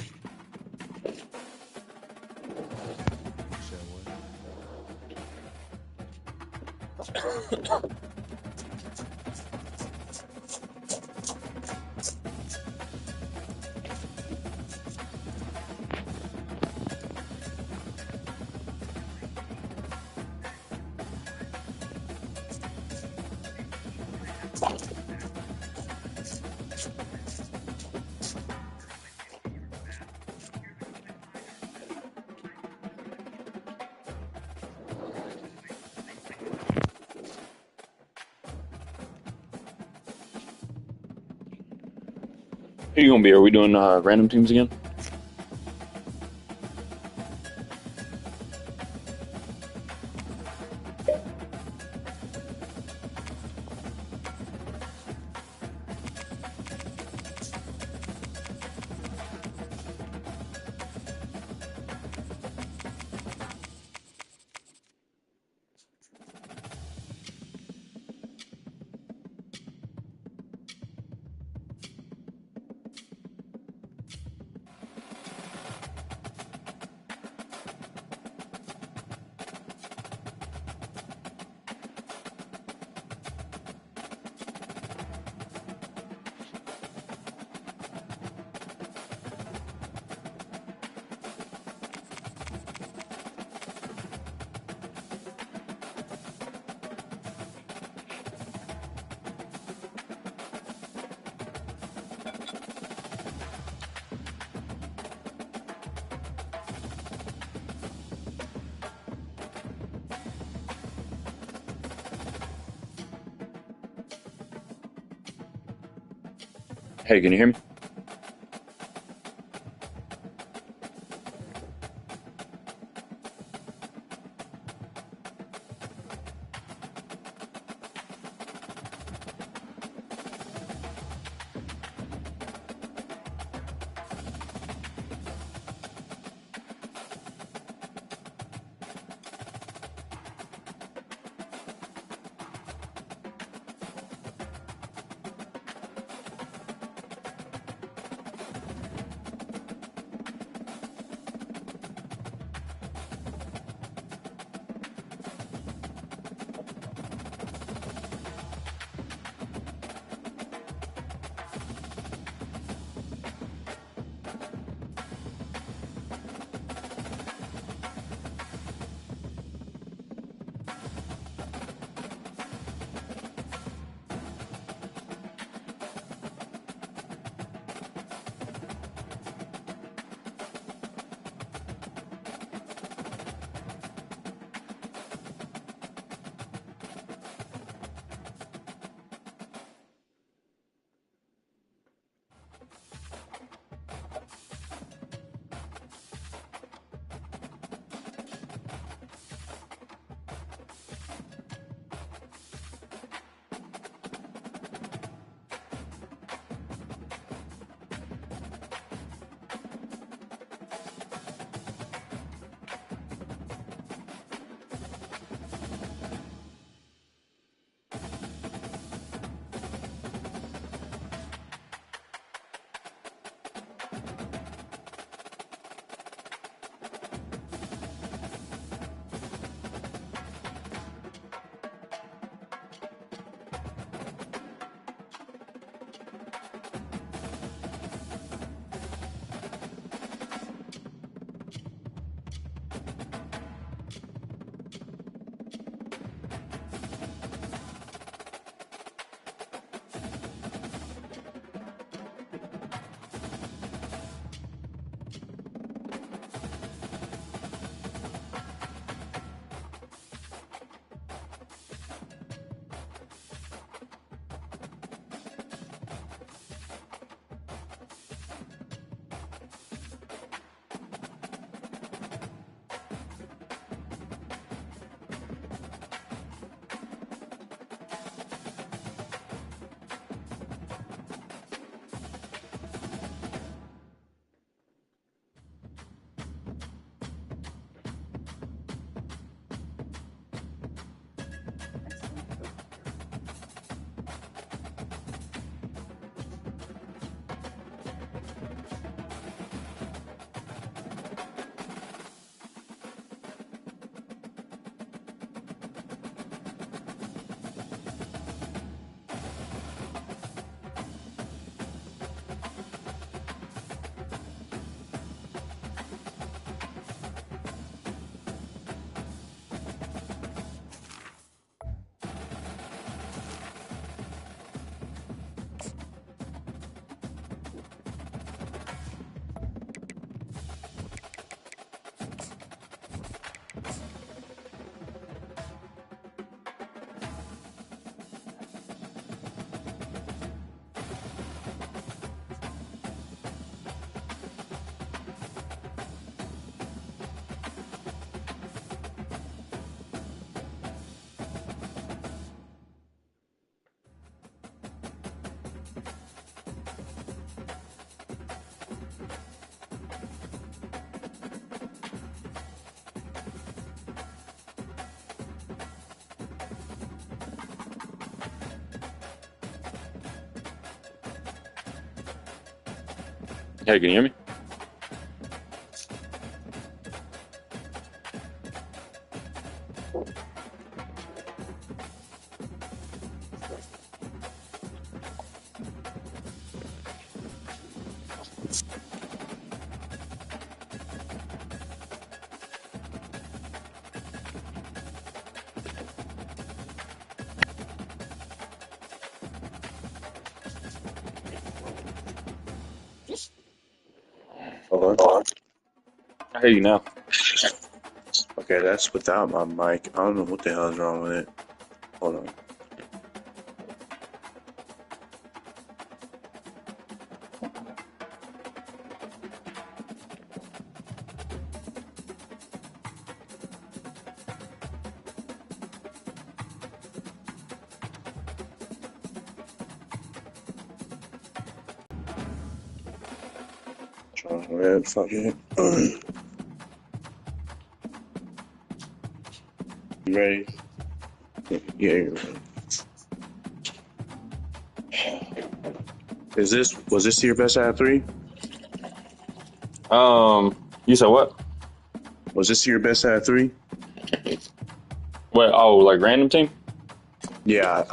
Who you gonna be? Are we doing random teams again? Hey, can you hear me? Hey, can you hear me? Hello? I hear you now. Okay, that's without my mic. I don't know what the hell is wrong with it. Hold on. Fuck it. You ready? Yeah, you're ready. Was this your best out of 3? You said what? Was this your best out of 3? What? Oh, like random team? Yeah,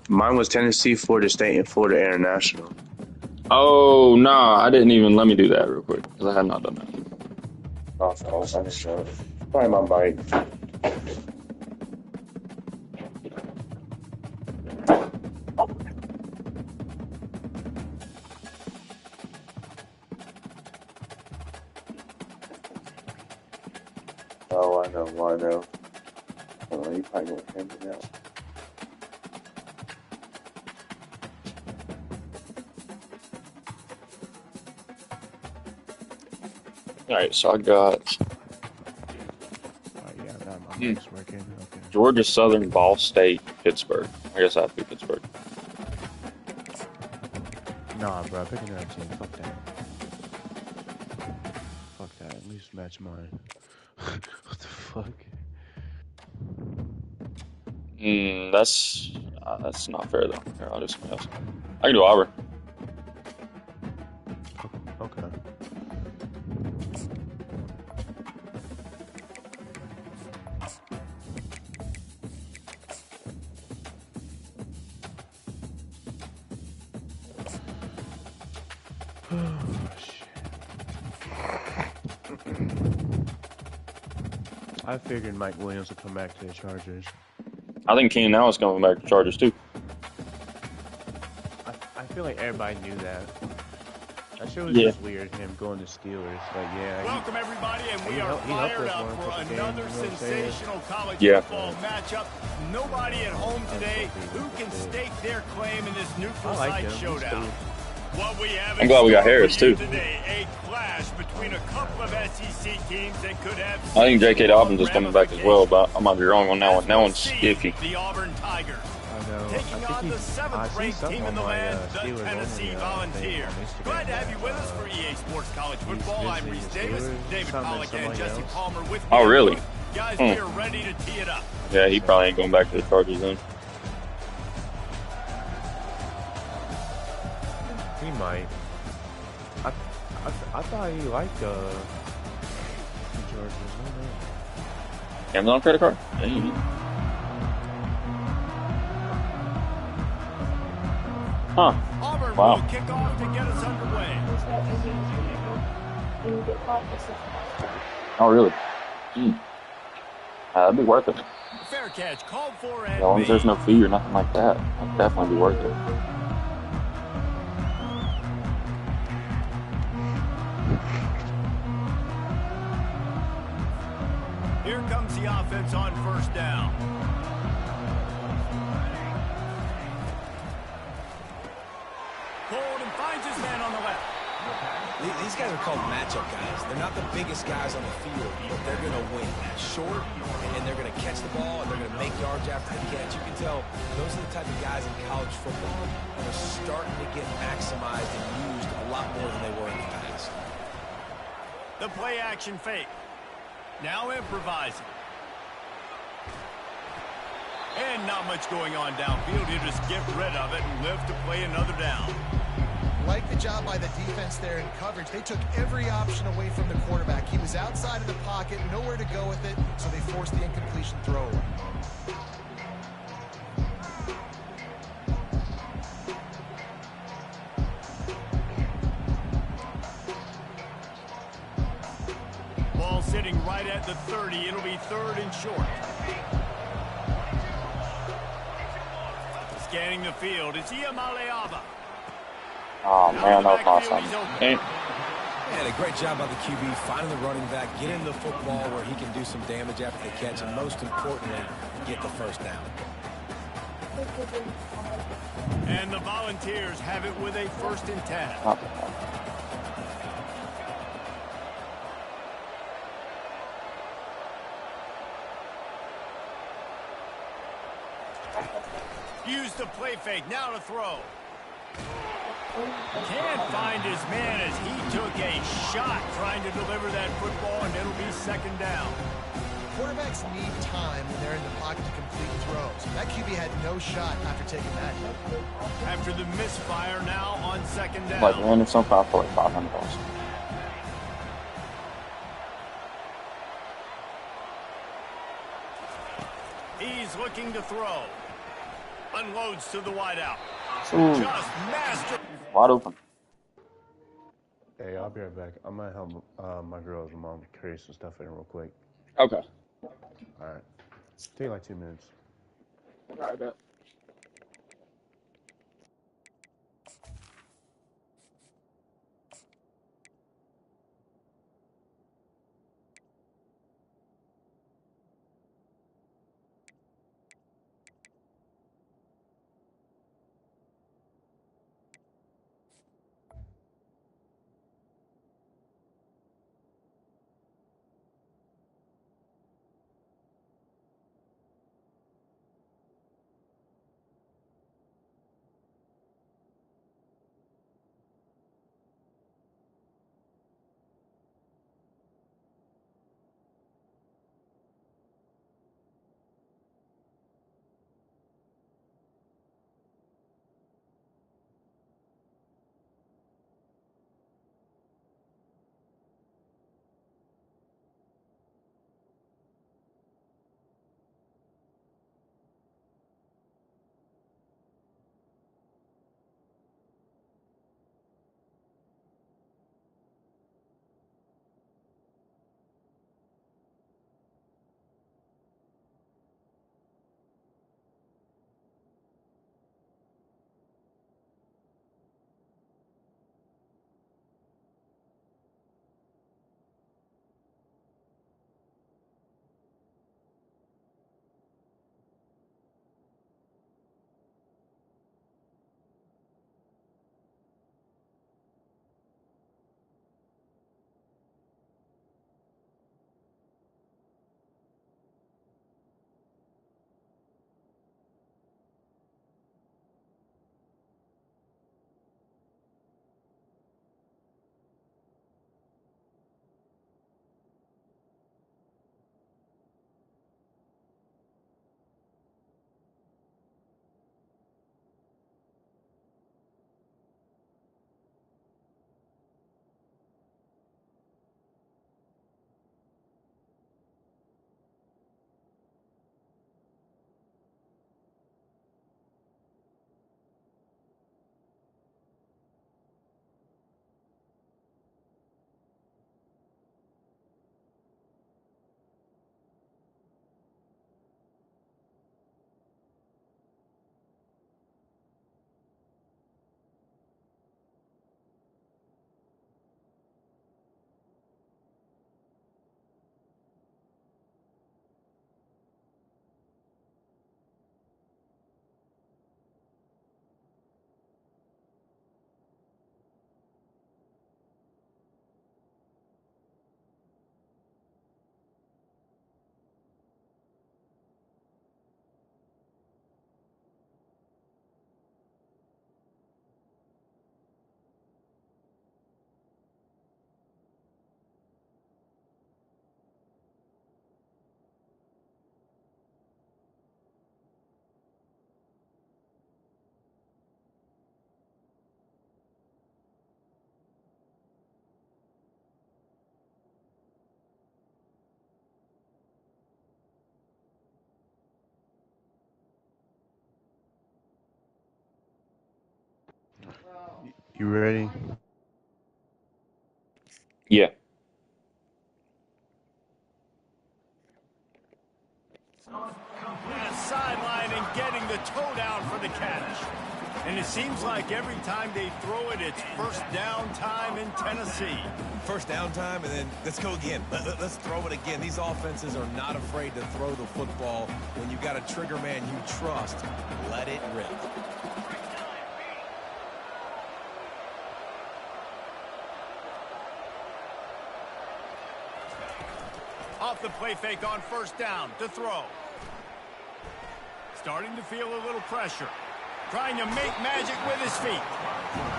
mine was Tennessee, Florida State, and Florida International. Oh, nah, I didn't even let me do that real quick because I had not done that. Oh, I just probably my mic. Oh, I know. Hold on, you probably going to hand me now. All right, so I got Yeah, now my mic's working. Okay. Georgia Southern, Ball State, Pittsburgh. I guess I have to be Pittsburgh. Nah, bro, pick another team. Fuck that. Fuck that. At least match mine. What the fuck? That's not fair though. Here, I'll do something else. I can do Auburn. Okay. I figured Mike Williams would come back to the Chargers. I think Keenan Allen's coming back to Chargers too. I feel like everybody knew that. That shit was just weird, him going to Steelers. Like, yeah. Welcome, everybody, and we are fired up for another sensational college Yeah. football matchup. Nobody at home today who can stake their claim in this neutral site showdown. What we have I'm glad we got Harris, too. Today, a clash between a couple of SEC teams that could have. I think J.K. Dobbins is coming back as well, but I might be wrong on that one. That one's iffy. The Auburn Tigers. I know. Taking on the 7th-ranked team in the land, the Tennessee Volunteers. Glad to have you with us for EA Sports College Football. I'm Reese Davis, David Pollack, and Jesse Palmer with me. Oh, really? Guys, we are ready to tee it up. Yeah, he probably ain't going back to the Chargers then. He might. I thought he liked the Chargers. Amazon credit card? Dang. Huh. Auburn Wow. will kick off to get us underway. Oh, really? That'd be worth it. Fair catch called for As long as there's no fee or nothing like that, that'd definitely be worth it. Here comes the offense on first down. Cold and finds his man on the left. These guys are called matchup guys. They're not the biggest guys on the field, but they're going to win. Short, and they're going to catch the ball, and they're going to make yards after the catch. You can tell those are the type of guys in college football that are starting to get maximized and used a lot more than they were in the past. The play action fake. Now improvising. And not much going on downfield. He'll just get rid of it and live to play another down. Like the job by the defense there in coverage. They took every option away from the quarterback. He was outside of the pocket, nowhere to go with it, so they forced the incompletion throwaway. Ball sitting right at the 30. It'll be 3rd and short. Scanning the field. It's Ncaa. Oh, man, that was awesome. Hey. And a great job by the QB finding the running back, getting the football where he can do some damage after the catch, and most importantly, get the first down. And the Volunteers have it with a 1st and 10. Use the play fake. Now to throw. Can't find his man as he took a shot trying to deliver that football, and it'll be 2nd down. Quarterbacks need time when they're in the pocket to complete throws. That QB had no shot after taking that hit. After the misfire, now on 2nd down. Like Anderson for like $500. He's looking to throw. Unloads to the wideout. Just master. Wide open. Hey, I'll be right back. I might help my girl's mom carry some stuff in real quick. Okay. All right. Take like 2 minutes. All right, bet. You ready? Yeah. Sideline and getting the toe down for the catch. And it seems like every time they throw it, it's first down time in Tennessee. First down time, and then let's go again. Let's throw it again. These offenses are not afraid to throw the football. When you've got a trigger man you trust, let it rip. Off the play fake on first down to throw. Starting to feel a little pressure. Trying to make magic with his feet.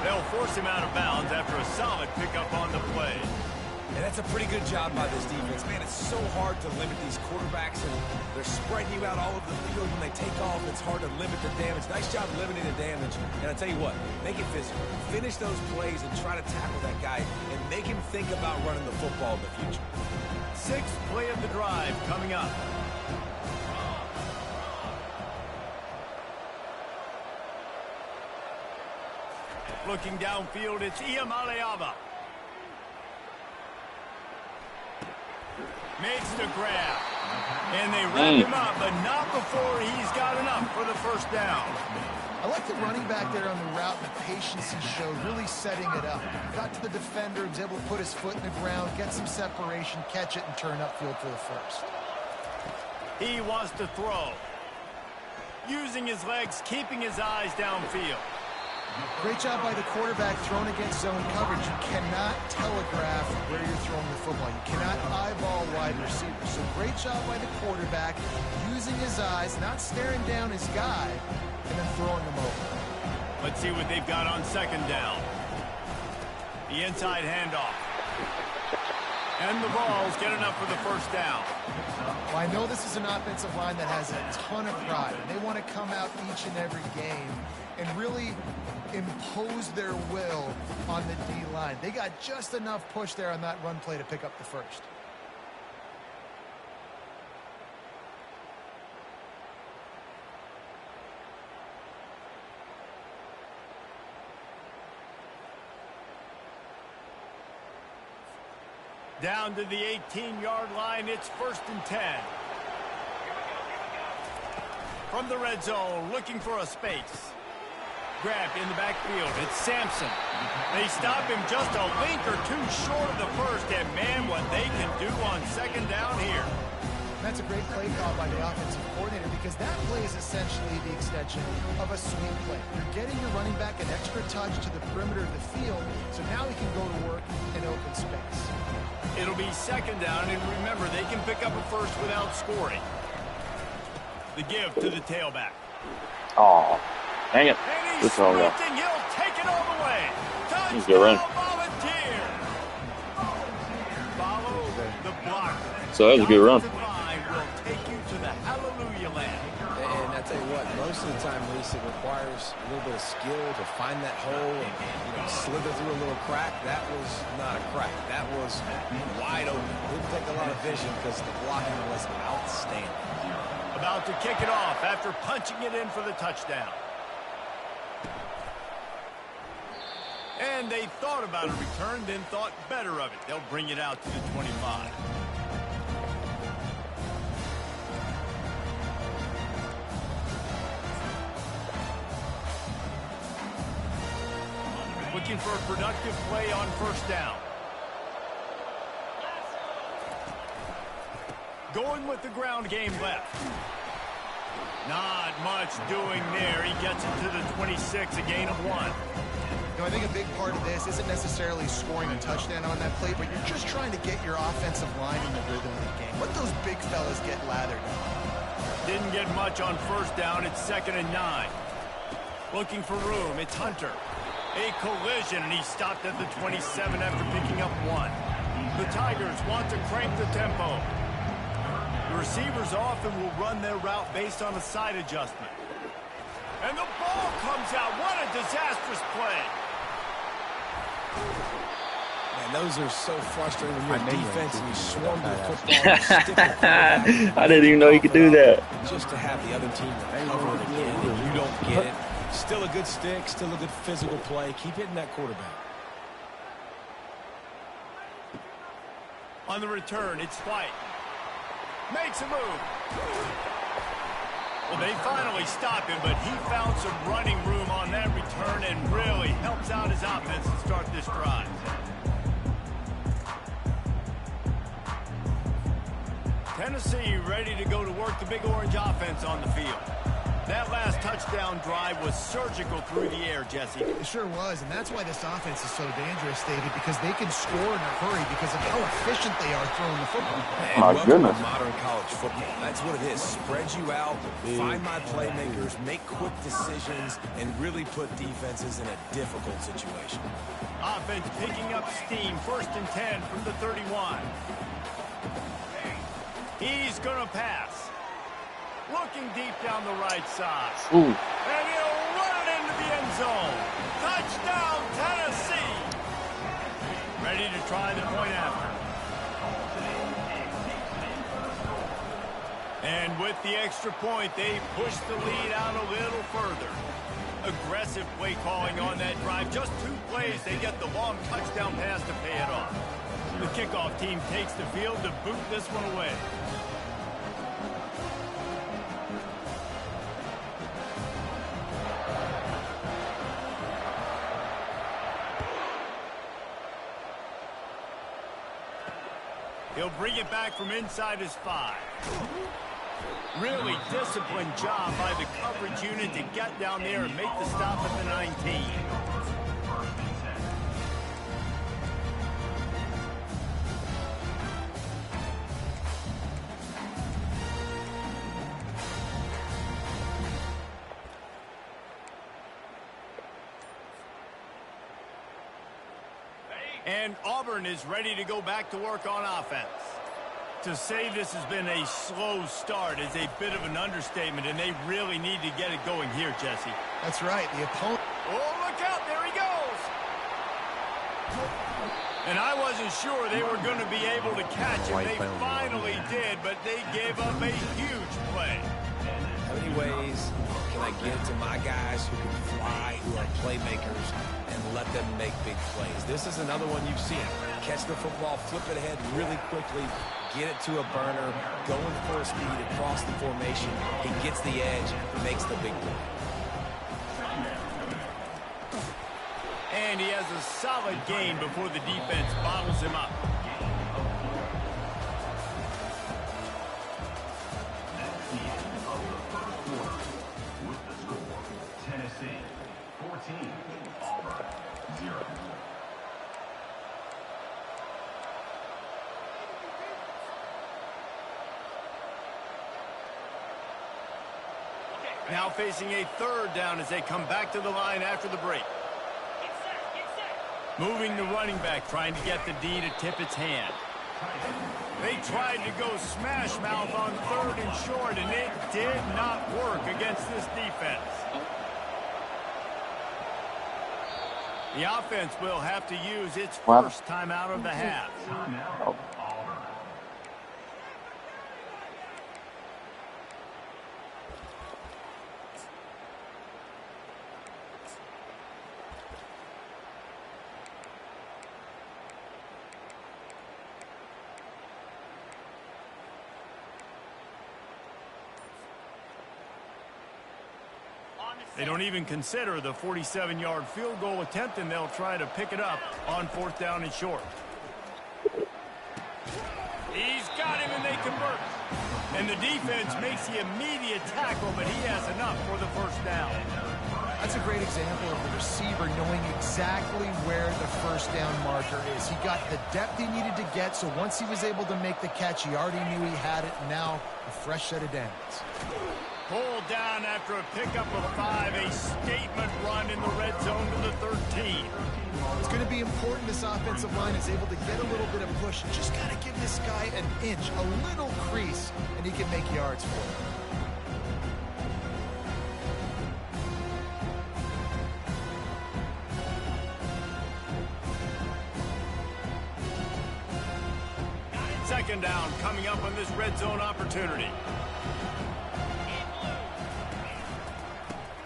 They'll force him out of bounds after a solid pickup on the play. And that's a pretty good job by this defense. Man, it's so hard to limit these quarterbacks, and they're spreading you out all over the field. When they take off, it's hard to limit the damage. Nice job limiting the damage. And I tell you what, make it physical. Finish those plays and try to tackle that guy and make him think about running the football in the future. Sixth play of the drive coming up. Looking downfield, it's Ncaa. Makes the grab. And they wrap him up, but not before he's got enough for the first down. I like the running back there on the route and the patience he showed, really setting it up. Got to the defender, was able to put his foot in the ground, get some separation, catch it, and turn upfield for the first. He wants to throw. Using his legs, keeping his eyes downfield. Great job by the quarterback throwing against zone coverage. You cannot telegraph where you're throwing the football. You cannot eyeball wide receivers. So great job by the quarterback using his eyes, not staring down his guy, and then throwing him over. Let's see what they've got on second down. The inside handoff. And the Vols get enough for the first down. Well, I know this is an offensive line that has a ton of pride. And they want to come out each and every game and really impose their will on the D-line. They got just enough push there on that run play to pick up the first. Down to the 18-yard line, it's 1st and 10. From the red zone, looking for a space. Grabbed in the backfield, it's Sampson. They stop him just a link or two short of the first, and man, what they can do on second down here. That's a great play call by the offensive coordinator because that play is essentially the extension of a sweep play. You're getting your running back an extra touch to the perimeter of the field, so now he can go to work in open space. It'll be second down, and remember, they can pick up a first without scoring. The give to the tailback. Oh, dang it. And he's Good throw, sprinting. He'll take it all the way. He's good run. Touchdown, Volunteer. Follow the block. So that was a good run. Offensive line will take you to the hallelujah land. And I tell you what, most of the time, Reese, it requires a little bit of skill to find that hole and slither through a little crack. That was not a crack. That was wide open. Didn't take a lot of vision because the blocking was outstanding. About to kick it off after punching it in for the touchdown. And they thought about a return, then thought better of it. They'll bring it out to the 25. Looking for a productive play on first down. Going with the ground game left. Not much doing there. He gets it to the 26, a gain of 1. I think a big part of this isn't necessarily scoring a touchdown on that play, but you're just trying to get your offensive line in the rhythm of the game. Let those big fellas get lathered up. Didn't get much on first down. It's 2nd and 9. Looking for room. It's Hunter. A collision, and he stopped at the 27 after picking up 1. The Tigers want to crank the tempo. The receivers often will run their route based on a side adjustment. And the ball comes out. What a disastrous play. Man, those are so frustrating when you're defense and you swarm the football. Stick the quarterback. I didn't even know you could do that. Just to have the other team cover it again, and you don't get it. Still a good stick, still a good physical play. Keep hitting that quarterback. On the return, it's White. Makes a move. Well, they finally stop him, but he found some running room on that return and really helps out his offense to start this drive. Tennessee ready to go to work the Big Orange offense on the field. That last touchdown drive was surgical through the air, Jesse. It sure was, and that's why this offense is so dangerous, David, because they can score in a hurry because of how efficient they are throwing the football. And welcome to modern college football. That's what it is. Spread you out, find my playmakers, make quick decisions, and really put defenses in a difficult situation. Offense picking up steam, 1st and 10 from the 31. He's going to pass. Looking deep down the right side. Ooh. And he'll run it into the end zone. Touchdown, Tennessee. Ready to try the point after. And with the extra point, they push the lead out a little further. Aggressive play calling on that drive. Just 2 plays, they get the long touchdown pass to pay it off. The kickoff team takes the field to boot this one away. He'll bring it back from inside his 5. Really disciplined job by the coverage unit to get down there and make the stop at the 19. And Auburn is ready to go back to work on offense. To say this has been a slow start is a bit of an understatement, and they really need to get it going here, Jesse. That's right. The opponent. Oh, look out. There he goes. And I wasn't sure they were going to be able to catch him. They finally did, but they gave up a huge play. How many ways can I get to my guys who can fly, who are playmakers, and let them make big plays? This is another one you've seen. Catch the football, flip it ahead really quickly, get it to a burner, going full speed across the formation. He gets the edge, makes the big play. And he has a solid gain before the defense bottles him up. Tennessee 14, Auburn 0. Now facing a 3rd down as they come back to the line after the break. Moving the running back, trying to get the D to tip its hand. They tried to go smash mouth on 3rd and short, and it did not work against this defense. The offense will have to use its first timeout of the half. Timeout, Auburn. They don't even consider the 47-yard field goal attempt, and they'll try to pick it up on 4th down and short. He's got him, and they convert. And the defense makes the immediate tackle, but he has enough for the 1st down. That's a great example of the receiver knowing exactly where the 1st down marker is. He got the depth he needed to get, so once he was able to make the catch, he already knew he had it, and now a fresh set of downs. Pulled down after a pickup of 5, a statement run in the red zone to the 13. It's going to be important this offensive line is able to get a little bit of push. Just got to give this guy an inch, a little crease, and he can make yards for it. Second down coming up on this red zone opportunity.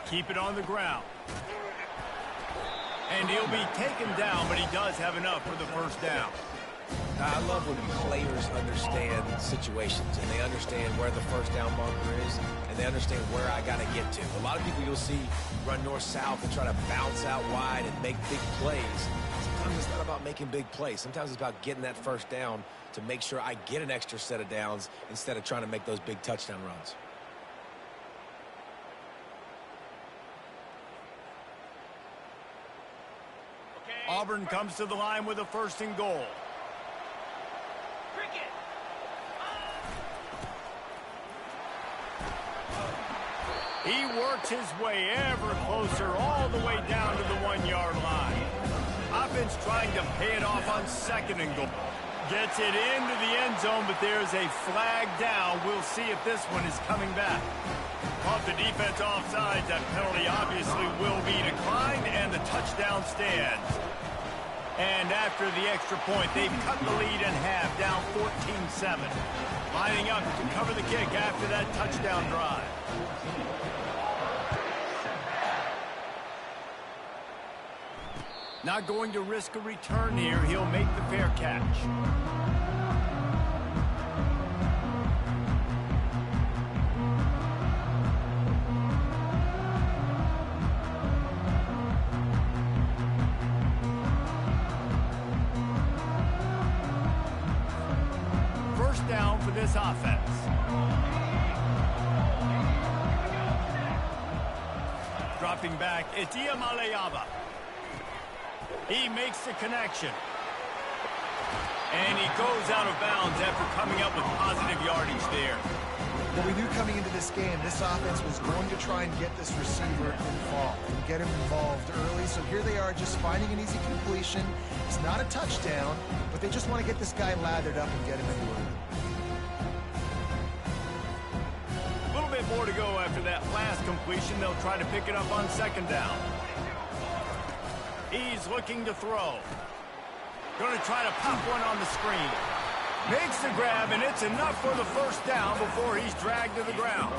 Keep it on the ground. And he'll be taken down, but he does have enough for the first down. I love when players understand situations and they understand where the first down marker is and they understand where I got to get to. A lot of people you'll see run north-south and try to bounce out wide and make big plays. Sometimes it's not about making big plays. Sometimes it's about getting that first down to make sure I get an extra set of downs instead of trying to make those big touchdown runs. Auburn comes to the line with a 1st and goal. He works his way ever closer all the way down to the 1-yard line. Offense trying to pay it off on 2nd and goal. Gets it into the end zone, but there's a flag down. We'll see if this one is coming back. Off the defense offside, that penalty obviously will be declined, and the touchdown stands. And after the extra point, they've cut the lead in half, down 14-7. Lining up to cover the kick after that touchdown drive. Not going to risk a return here. He'll make the fair catch. First down for this offense. Dropping back, it's Ncaa. He makes the connection. And he goes out of bounds after coming up with positive yardage there. Well, we knew coming into this game, this offense was going to try and get this receiver involved and get him involved early. So here they are just finding an easy completion. It's not a touchdown, but they just want to get this guy lathered up and get him into it. A little bit more to go after that last completion. They'll try to pick it up on 2nd down. He's looking to throw. Going to try to pop one on the screen. Makes the grab, and it's enough for the 1st down before he's dragged to the ground.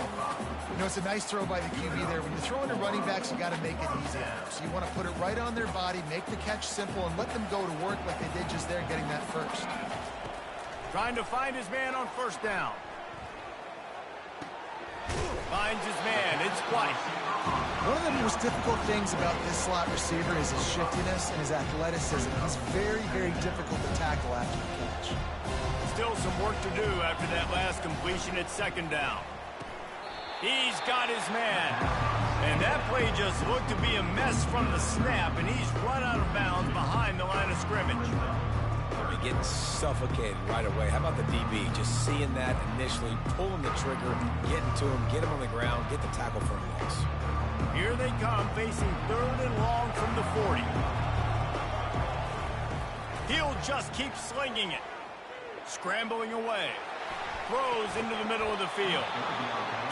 You know, it's a nice throw by the QB there. When you're throwing to running backs, you got to make it easy. So you want to put it right on their body, make the catch simple, and let them go to work like they did just there getting that first. Trying to find his man on 1st down. Finds his man. It's White. One of the most difficult things about this slot receiver is his shiftiness and his athleticism. He's very, very difficult to tackle after the catch. Still some work to do after that last completion at 2nd down. He's got his man. And that play just looked to be a mess from the snap, and he's run out of bounds behind the line of scrimmage. Getting suffocated right away. How about the DB? Just seeing that initially, pulling the trigger, getting to him, get him on the ground, get the tackle for a loss. Here they come, facing 3rd and long from the 40. He'll just keep slinging it. Scrambling away. Throws into the middle of the field.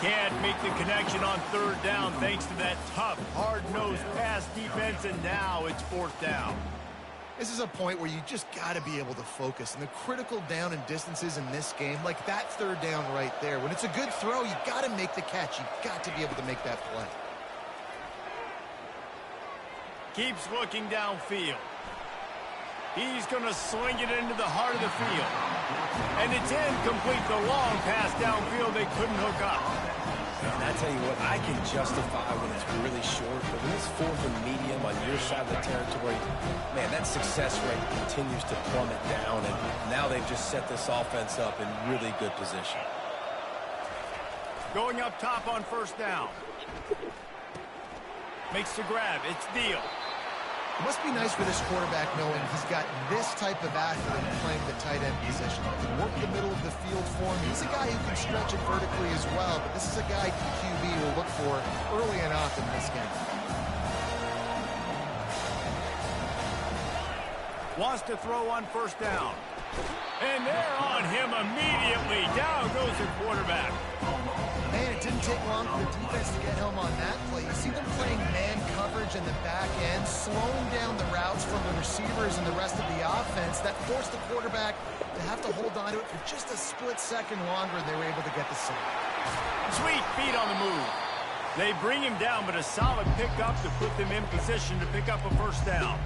Can't make the connection on 3rd down thanks to that tough, hard-nosed pass defense, and now it's 4th down. This is a point where you just got to be able to focus. And the critical down and distances in this game, like that 3rd down right there, when it's a good throw, you got to make the catch. You got to be able to make that play. Keeps looking downfield. He's going to sling it into the heart of the field. And it's incomplete. The long pass downfield they couldn't hook up. And I tell you what, I can justify when it's really short, but when it's 4th and medium on your side of the territory, man, that success rate continues to plummet down, and now they've just set this offense up in really good position. Going up top on 1st down. Makes the grab. It's Deal. It must be nice for this quarterback knowing he's got this type of athlete playing the tight end position. He can work the middle of the field for him. He's a guy who can stretch it vertically as well, but this is a guy the QB will look for early and often in this game. Wants to throw on 1st down. And they're on him immediately. Down goes the quarterback. Man, it didn't take long for the defense to get home on that play. You see them playing man coverage in the back end, slowing down the routes from the receivers and the rest of the offense. That forced the quarterback to have to hold on to it for just a split second longer, and they were able to get the sack. Sweet feet on the move. They bring him down, but a solid pickup to put them in position to pick up a first down.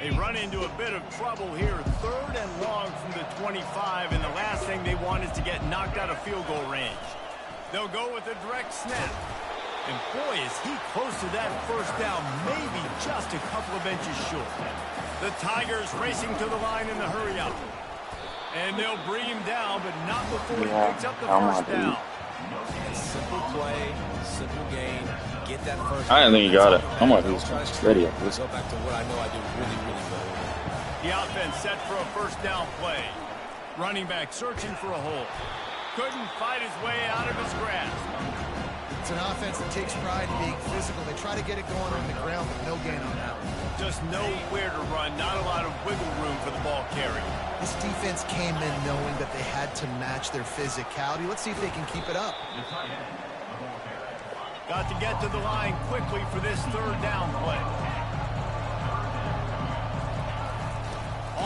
They run into a bit of trouble here. 3rd and long from the 25, and the last thing they want is to get knocked out of field goal range. They'll go with a direct snap. And boy, is he close to that first down, maybe just a couple of inches short. The Tigers racing to the line in the hurry up. And they'll bring him down, but not before he picks up the first down. Simple play, simple gain. Get that first. I didn't think he got it. I'm like, he's ready. Go back to what I know I do really, really well. The offense set for a first down play. Running back searching for a hole. Couldn't fight his way out of his grasp. It's an offense that takes pride in being physical. They try to get it going on the ground, but no gain on that one. Just nowhere to run. Not a lot of wiggle room for the ball carry. This defense came in knowing that they had to match their physicality. Let's see if they can keep it up. Got to get to the line quickly for this 3rd down play.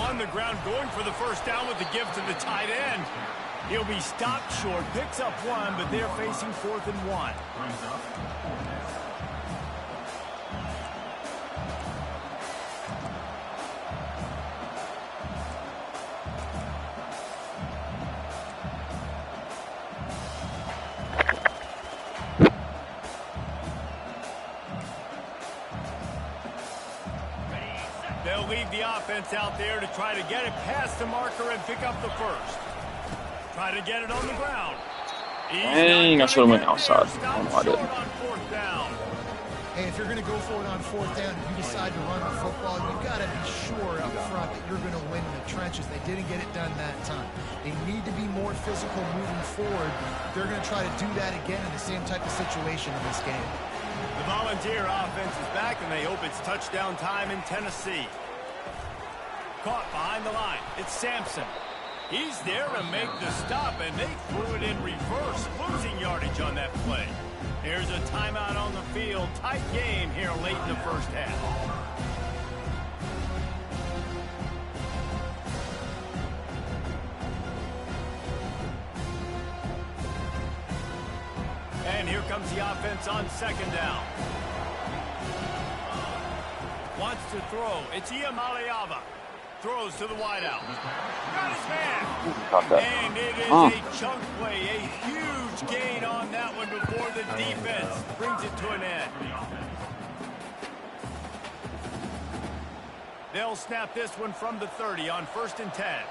On the ground, going for the first down with the give to the tight end. He'll be stopped short, picks up 1, but they're facing 4th and 1. They'll leave the offense out there to try to get it past the marker and pick up the first. Try to get it on the ground. Dang, I should have went outside. I don't know why I didn't. Hey, if you're going to go for it on 4th down, if you decide to run the football, you've got to be sure up front that you're going to win in the trenches. They didn't get it done that time. They need to be more physical moving forward. They're going to try to do that again in the same type of situation in this game. The Volunteer offense is back, and they hope it's touchdown time in Tennessee. Caught behind the line. It's Sampson. He's there to make the stop, and they threw it in reverse, losing yardage on that play. Here's a timeout on the field. Tight game here late in the first half. And here comes the offense on 2nd down. Wants to throw. It's Iamaleava. Throws to the wideout. Got his man. And it is a chunk play. A huge gain on that one before the defense brings it to an end. They'll snap this one from the 30 on 1st and 10.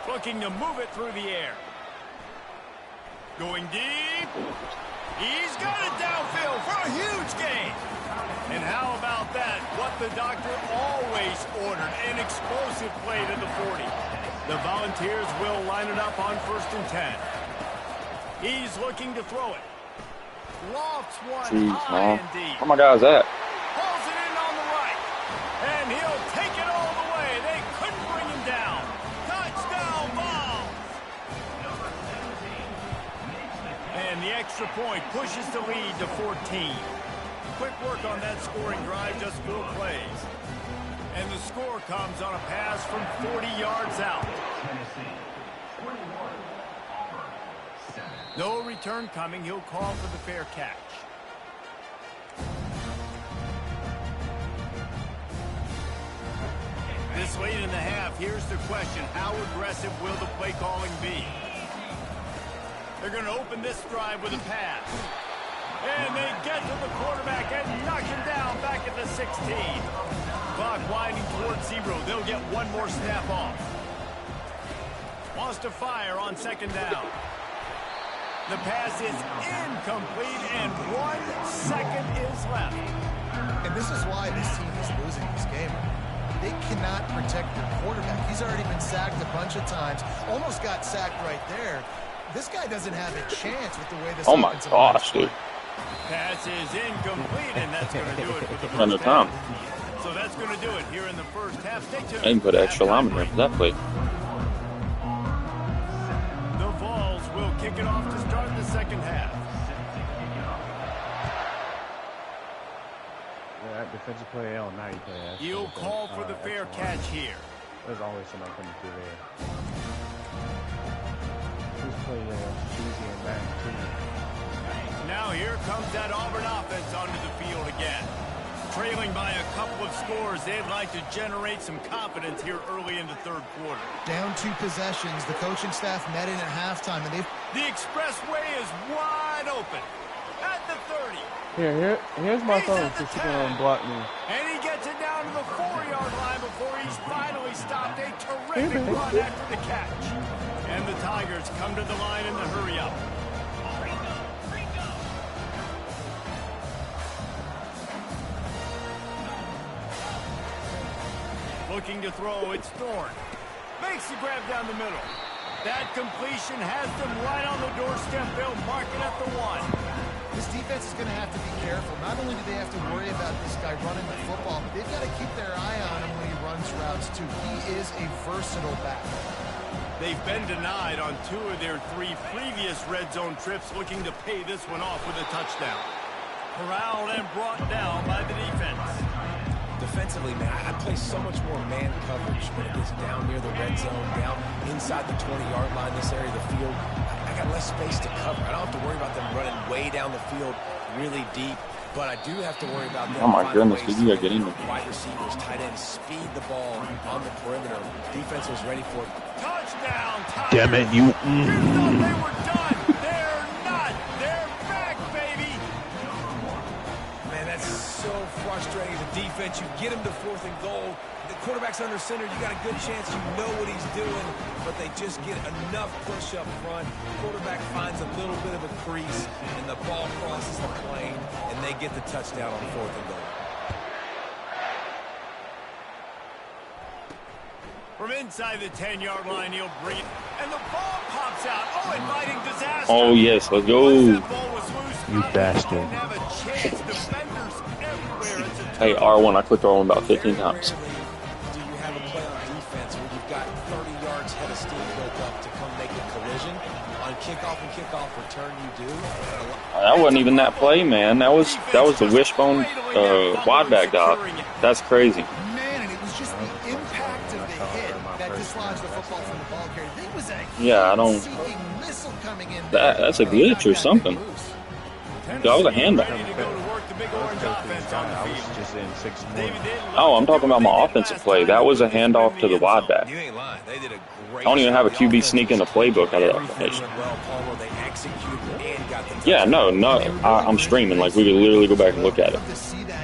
Looking to move it through the air. Going deep. He's got it downfield for a huge gain. And how about that? What the doctor always ordered, an explosive play to the 40. The Volunteers will line it up on 1st and 10. He's looking to throw it. Lofts one high and deep. Where my guy's at? Pulls it in on the right. And he'll take it all the way. They couldn't bring him down. Touchdown ball. And the extra point pushes the lead to 14. Quick work on that scoring drive, just 4 plays. And the score comes on a pass from 40 yards out. No return coming. He'll call for the fair catch. This late in the half, here's the question. How aggressive will the play calling be? They're going to open this drive with a pass. And they get to the quarterback and knock him down back at the 16. Clock winding towards 0. They'll get one more snap off. Wants to fire on 2nd down. The pass is incomplete, and 1 second is left. And this is why this team is losing this game. They cannot protect their quarterback. He's already been sacked a bunch of times. Almost got sacked right there. This guy doesn't have a chance with the way this offensive line is playing. Pass is incomplete, and that's going to do it for the Run first time. half. So that's going to do it here in the first half. Stay tuned. I can put an extra lineman there for that play. The Vols will kick it off to start the second half. Yeah, that defensive play. Oh, now you play that. You'll call for the fair catch here. There's always something coming through there. This play cheesy and bang too. Now here comes that Auburn offense onto the field again. Trailing by a couple of scores, they'd like to generate some confidence here early in the third quarter. Down 2 possessions, the coaching staff met in at halftime, and The expressway is wide open at the 30. Here's my phone since you're going to block me. And he gets it down to the 4-yard line before he's finally stopped. A terrific run after the catch. And the Tigers come to the line in the hurry-up. Looking to throw, it's Thorne. Makes the grab down the middle. That completion has them right on the doorstep. They'll mark it at the 1. this defense is going to have to be careful. Not only do they have to worry about this guy running the football, but they've got to keep their eye on him when he runs routes, too. He is a versatile back. They've been denied on 2 of their 3 previous red zone trips, looking to pay this one off with a touchdown. Corralled and brought down by the defense. Defensively, man, I play so much more man coverage when it gets down near the red zone, down inside the 20-yard line, this area of the field. I got less space to cover. I don't have to worry about them running way down the field really deep, but I do have to worry about them. Oh my goodness, did you get in there? Wide receivers, tight ends, speed the ball on the perimeter. Defense was ready for it. Touchdown, Tigers. Damn it, you. You thought they were done. They're not. They're back, baby. Man, that's so frustrating. The defense, you get him to 4th and goal. The quarterback's under center. You got a good chance. You know what he's doing, but they just get enough push up front. Quarterback finds a little bit of a crease, and the ball crosses the plane, and they get the touchdown on 4th and goal. From inside the 10-yard line, he'll breathe, and the ball pops out. Oh, inviting disaster. Oh, yes, let's go. Once that ball was loose, You bastard. didn't have a chance. Defenders everywhere. It's a Hey, R1, I clicked R1 about 15 times. Do you have a play on defense where you've got 30 yards head of steam built up to come make a collision? On kickoff and kickoff return, you do. That wasn't even that play, man. That was the wishbone wide back dive. That's crazy. Man, and it was just the impact of the hit that dislodged the football from the ball carrier. There was a Yeah, I don't. seeking missile coming in. That's a glitch or something. That was a handoff. ready to go to work the big orange offense on the I was field. just in 6 more. David didn't Oh, I'm look to talking do about what my they did offensive last play. time. That was a handoff to the wide back. You ain't lying. They did a great I don't even have a job. QB The sneak in the playbook out of that Everything formation. went well, Palmer. They executed and got the Yeah, no, I'm streaming. Like, we could literally go back and look at it.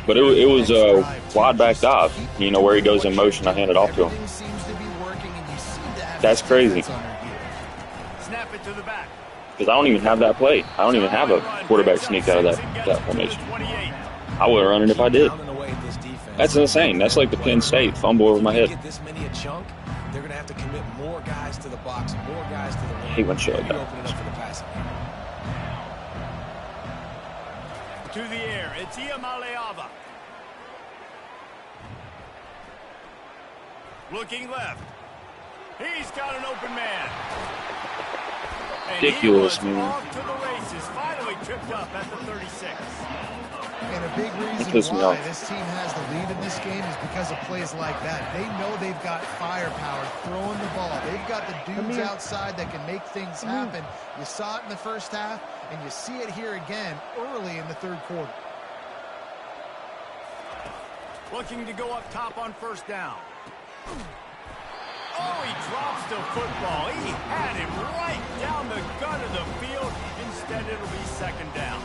But it was a wide back dive. You know, where he goes in motion, I hand it off to him. Everything seems to be working, and you seem to have That's crazy. defense on your gear. Snap it to the back. Because I don't even have that play. I don't even have a quarterback sneak out of that formation. I would have run it if I did. Pounding away at this defense. That's insane. That's like the Penn State fumble over my If you head. get this many a chunk, they're going to have to commit more guys to the box, more guys to the ring. hate when shit like You that. open it up for the passing game. To the air, it's Iamaleava. Looking left. He's got an open man. And Ridiculous, he was man. off to the races. Finally tripped up at the 36. And a big pissed reason me why off. this team has the lead in this game is because of plays like that. They know they've got firepower throwing the ball. They've got the dudes outside that can make things happen. You saw it in the first half, and you see it here again early in the third quarter. Looking to go up top on first down. Oh, he drops the football. He had him right down the gut of the field. Instead, it'll be second down.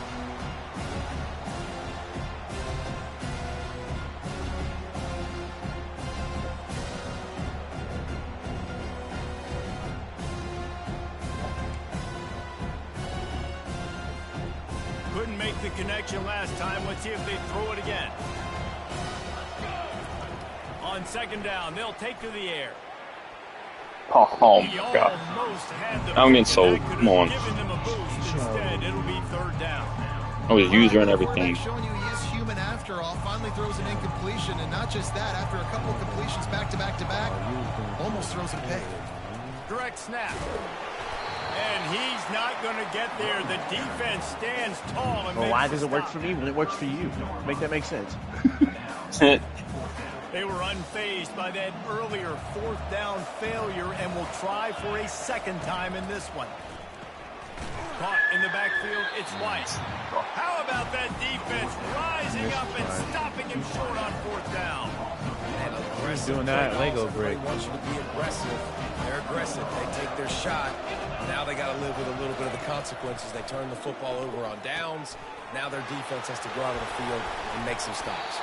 Couldn't make the connection last time. Let's see if they throw it again. On second down, they'll take to the air. Oh He my god. almost had the I'm getting pick, sold. and that could Come have on. given them a boost. Instead, it'll be third down. I was user and everything. Showing you he is human after all. Finally throws an incompletion, and not just that. After a couple of completions back to back to back, almost throws it away. Direct snap. And he's not going to get there. The defense stands tall. And Well, why does it work for me when it works for you? Make that make sense. They were unfazed by that earlier fourth down failure and will try for a second time in this one. Caught in the backfield, it's White. How about that defense rising up and stopping him short on fourth down? And aggressive doing that play Lego calls. brick. They want you to be aggressive. They're aggressive. They take their shot. Now they got to live with a little bit of the consequences. They turn the football over on downs. Now their defense has to go out on the field and make some stops.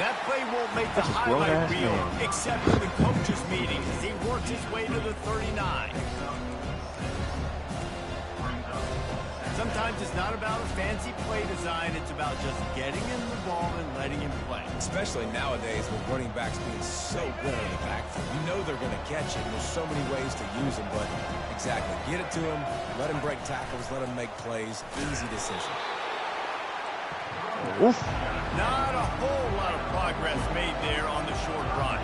That play won't make the highlight reel, except for the coaches' meeting as he works his way to the 39. Sometimes it's not about a fancy play design. It's about just getting him the ball and letting him play. Especially nowadays with running backs being so good in the backfield. You know they're going to catch it, and there's so many ways to use them. But exactly, get it to him, let him break tackles, let him make plays. Easy decision. Oof. Not a whole lot of progress made there on the short run.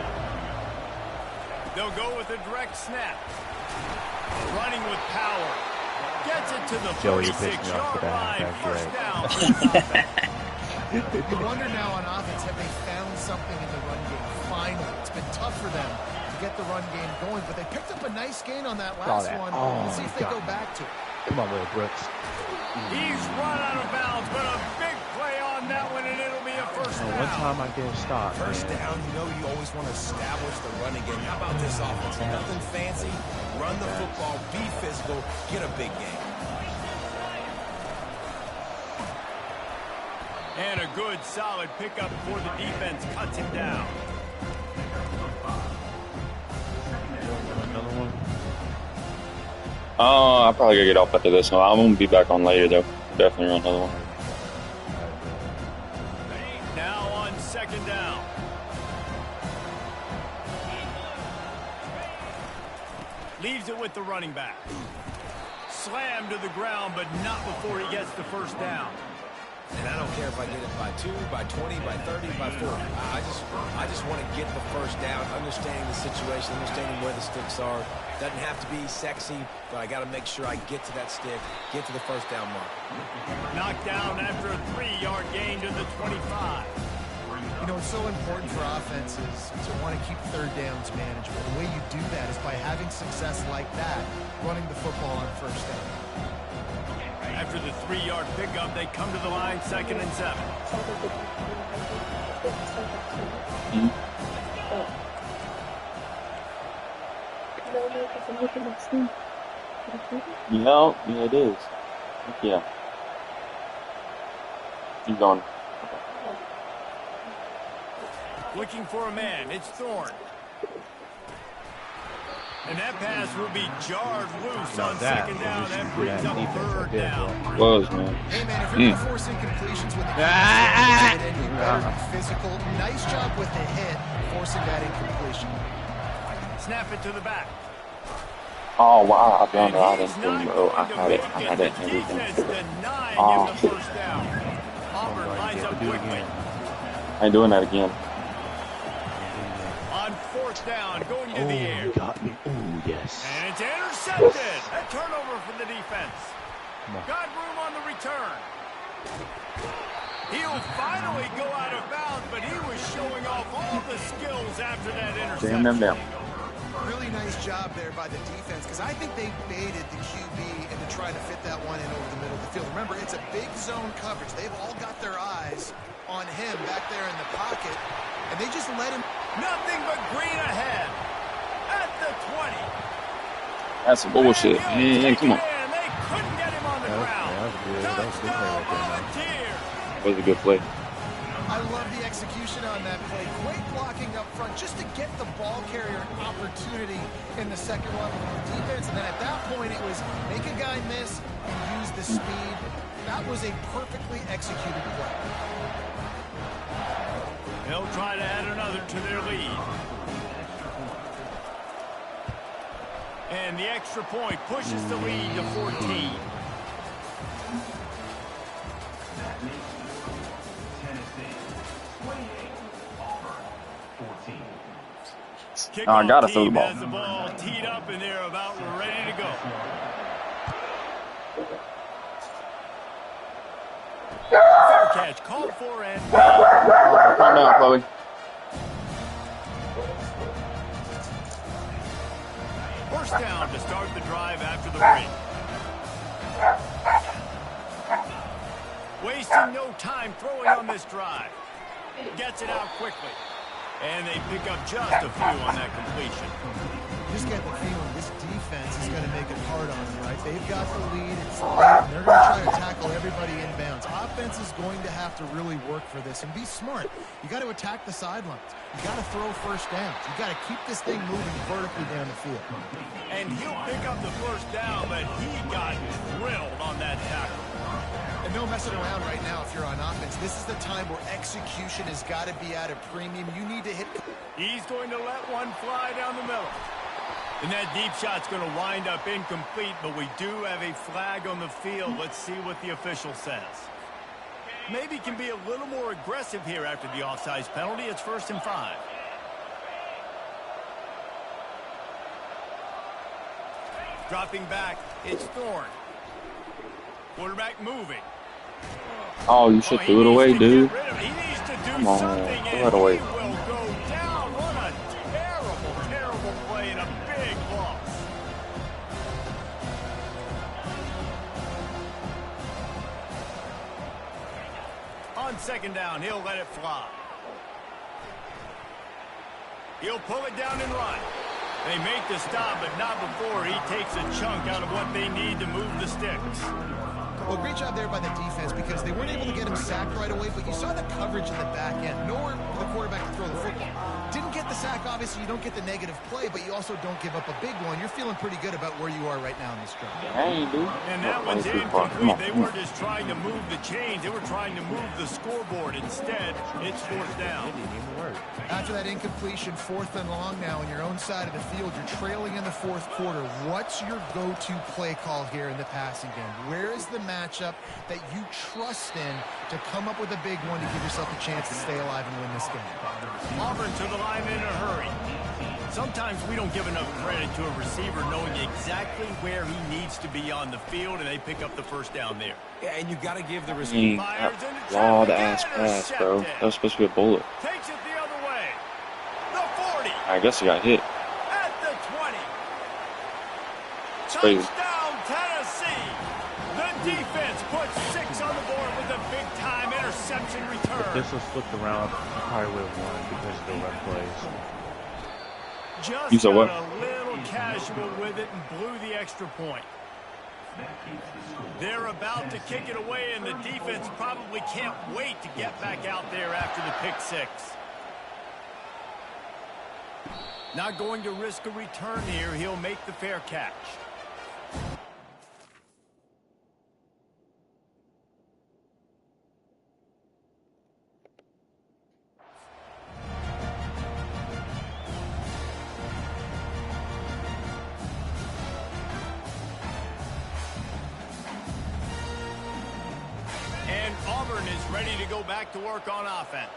They'll go with a direct snap. Running with power. Gets it to the 36-yard line. First down. You wonder now on offense, have they found something in the run game? Finally. It's been tough for them to get the run game going, but they picked up a nice gain on that last one. Let's see if they go back to it. Come on, little Brooks. He's run out of bounds, but a big play on that one, and it'll be a first down. One time I get stopped. First down, you know you always want to establish the running game. How about this offense? Nothing fancy. Run the football, be physical, get a big game. And a good, solid pickup before the defense cuts him down. Another one. I'll probably gotta get off after this one. I'm gonna be back on later though. Definitely run another one. Now on second down. Leaves it with the running back. Slammed to the ground, but not before he gets the first down. And I don't care if I get it by 2, by 20, by 30, by 40. I just want to get the first down, understanding the situation, understanding where the sticks are. Doesn't have to be sexy, but I got to make sure I get to that stick, get to the first down mark. Knocked down after a 3-yard gain to the 25. You know, it's so important for offenses to want to keep third downs manageable. The way you do that is by having success like that, running the football on first down. After the 3-yard pickup, they come to the line, 2nd and 7. No, yeah, it is. Yeah. Keep going. Looking for a man. It's Thorne. And that pass will be jarred loose on second down. That brings up third down. Was, man. Hey, man, if you're going to force incompletions with the defense, you better be physical. Nice job with the hit, forcing that incompletion. Snap it to the back. Oh, wow. I've done it. I He's didn't not do it. going I to had make it. I had it. The defense denying Oh. him the first down. Auburn lines up quickly. I ain't doing that again. On fourth down, going to the air. Got me. Oh, yes. And it's intercepted. A turnover for the defense. Got room on the return. He'll finally go out of bounds, but he was showing off all the skills after that interception. Stand them down. Really nice job there by the defense, because I think they baited the QB into trying to fit that one in over the middle of the field. Remember, it's a big zone coverage. They've all got their eyes on him back there in the pocket, and they just let him. Nothing but green ahead. At the 20. That's some bullshit. Man, come on. And they couldn't get him on the ground. That was good. That was good play right there, man. Volunteer. That was a good play. I love the execution on that play. Great blocking up front just to get the ball carrier an opportunity in the second level of the defense. And then at that point, it was make a guy miss and use the speed. That was a perfectly executed play. They'll try to add another to their lead. And the extra point pushes the lead to 14. I gotta throw the ball. Has the ball teed up and they're about ready to go. Fair catch called for and Calm down, Chloe. first down to start the drive after the break. Wasting no time throwing on this drive. Gets it out quickly. And they pick up just a few on that completion. Just get the feeling this defense is going to make it hard on them, right? They've got the lead. It's late, and they're going to try to tackle everybody inbounds. Offense is going to have to really work for this and be smart. You got to attack the sidelines. You got to throw first downs. You got to keep this thing moving vertically down the field. And he'll pick up the first down, but he got drilled on that tackle. And no messing around right now if you're on offense. This is the time where execution has got to be at a premium. You need to hit. He's going to let one fly down the middle. And that deep shot's going to wind up incomplete, but we do have a flag on the field. Let's see what the official says. Maybe can be a little more aggressive here after the offsides penalty. It's 1st and 5. Dropping back, it's Thorne. Quarterback moving. Oh, you should throw it away, dude. He needs to do Come on, something, throw and it away. he will go down. What a terrible, terrible play and a big loss. On 2nd down, he'll let it fly. He'll pull it down and run. They make the stop, but not before he takes a chunk out of what they need to move the sticks. Well, great job there by the defense because they weren't able to get him sacked right away, but you saw the coverage in the back end. Nowhere for the quarterback to throw the football. Didn't get the sack, obviously. You don't get the negative play, but you also don't give up a big one. You're feeling pretty good about where you are right now in this drive. Hey, dude. And that one's incomplete. They weren't just trying to move the chains. They were trying to move the scoreboard. Instead, it's 4th down. After that incompletion, 4th and long now on your own side of the field, you're trailing in the 4th quarter. What's your go-to play call here in the passing game? Where is the matchup that you trust in to come up with a big one to give yourself a chance to stay alive and win this game? Auburn to the line in a hurry. Sometimes we don't give enough credit to a receiver knowing exactly where he needs to be on the field, and they pick up the first down there. Yeah, and you got to give the receiver. Flawed ass pass, bro. That was supposed to be a bullet. Takes it the other way. The 40. I guess he got hit. At the 20. It's crazy. Touchdown, Tennessee. The defense puts 6 on the board with a big-time interception return. If this was flipped around, you probably would have won because of the run plays. Just got a little casual with it and blew the extra point. They're about to kick it away, and the defense probably can't wait to get back out there after the pick 6. Not going to risk a return here. He'll make the fair catch. Auburn is ready to go back to work on offense.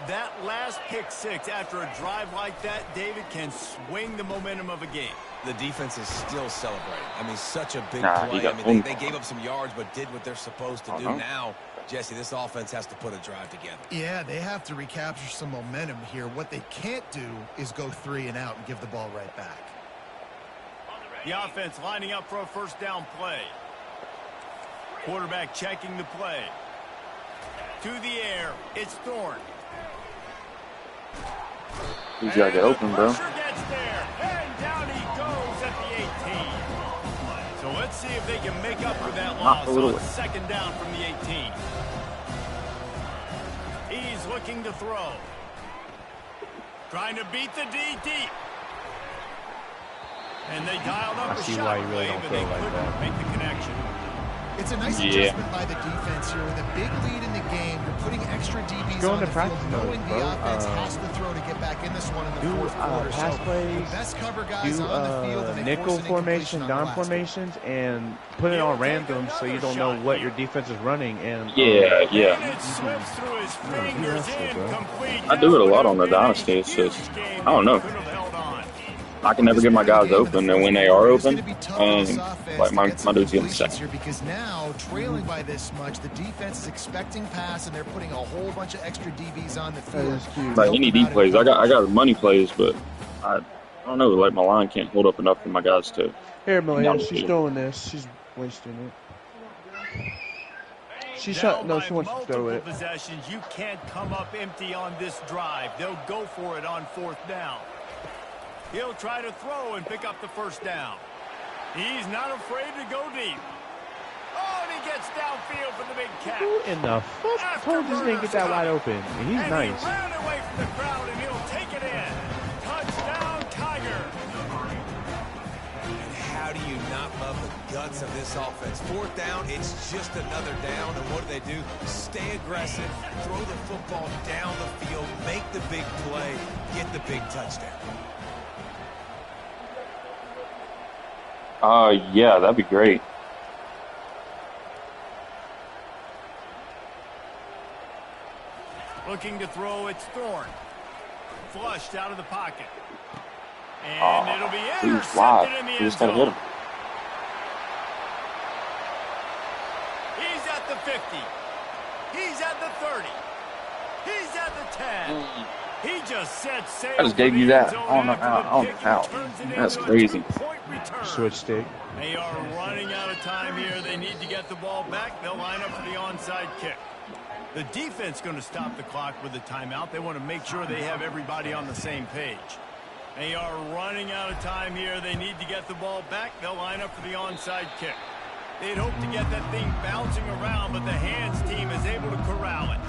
That last pick 6 after a drive like that, David, can swing the momentum of a game. The defense is still celebrating. I mean, such a big play. I mean, they gave up some yards but did what they're supposed to do. Now, Jesse, this offense has to put a drive together. Yeah, they have to recapture some momentum here. What they can't do is go 3 and out and give the ball right back. The offense lining up for a first down play. Quarterback checking the play. To the air, it's Thorne. He's got to get open, bro. Pressure gets there, and down he goes at the 18. So let's see if they can make up for that loss on second down from the 18. He's looking to throw. Trying to beat the D deep. And they dialed up a shot really but they couldn't make the connection. It's a nice adjustment by the defense here. With a big lead in the game, you're putting extra DBs on the field, knowing the offense has to throw to get back in this one in the 4th quarter. Pass plays, the best cover guys on the field, and nickel formation, dime formations, and put it on random so you don't know what your defense is running. And And it slips through his fingers, incomplete. I do it a lot on the Dynasty. It's just, I don't know. I I can never get my guys open, and when they are open, like my dude's getting sacked. Because now, trailing by this much, the defense is expecting pass, and they're putting a whole bunch of extra DBs on the field. Like any D plays, I got money plays, but I don't know. Like my line can't hold up enough for my guys to. Here, Malia, she's doing this. She's wasting it. She wants to throw it. Possessions, you can't come up empty on this drive. They'll go for it on 4th down. He'll try to throw and pick up the 1st down. He's not afraid to go deep. Oh, and he gets downfield for the big catch. Who in the fuck told this nigga get that wide open? And he's nice. He ran away from the crowd, and he'll take it in. Touchdown, Tiger. And how do you not love the guts of this offense? 4th down, it's just another down, and what do? Stay aggressive, throw the football down the field, make the big play, get the big touchdown. Yeah, that'd be great. Looking to throw, it's Thorne. Flushed out of the pocket. And it'll be intercepted in the end zone. Hit him. He's at the 50. He's at the 30. He's at the 10. He just set sail. I just gave you that on the out. That's crazy. Switch stick. They are running out of time here. They need to get the ball back. They'll line up for the onside kick. The defense going to stop the clock with the timeout. They want to make sure they have everybody on the same page. They are running out of time here. They need to get the ball back. They'll line up for the onside kick. They'd hope to get that thing bouncing around, but the hands team is able to corral it.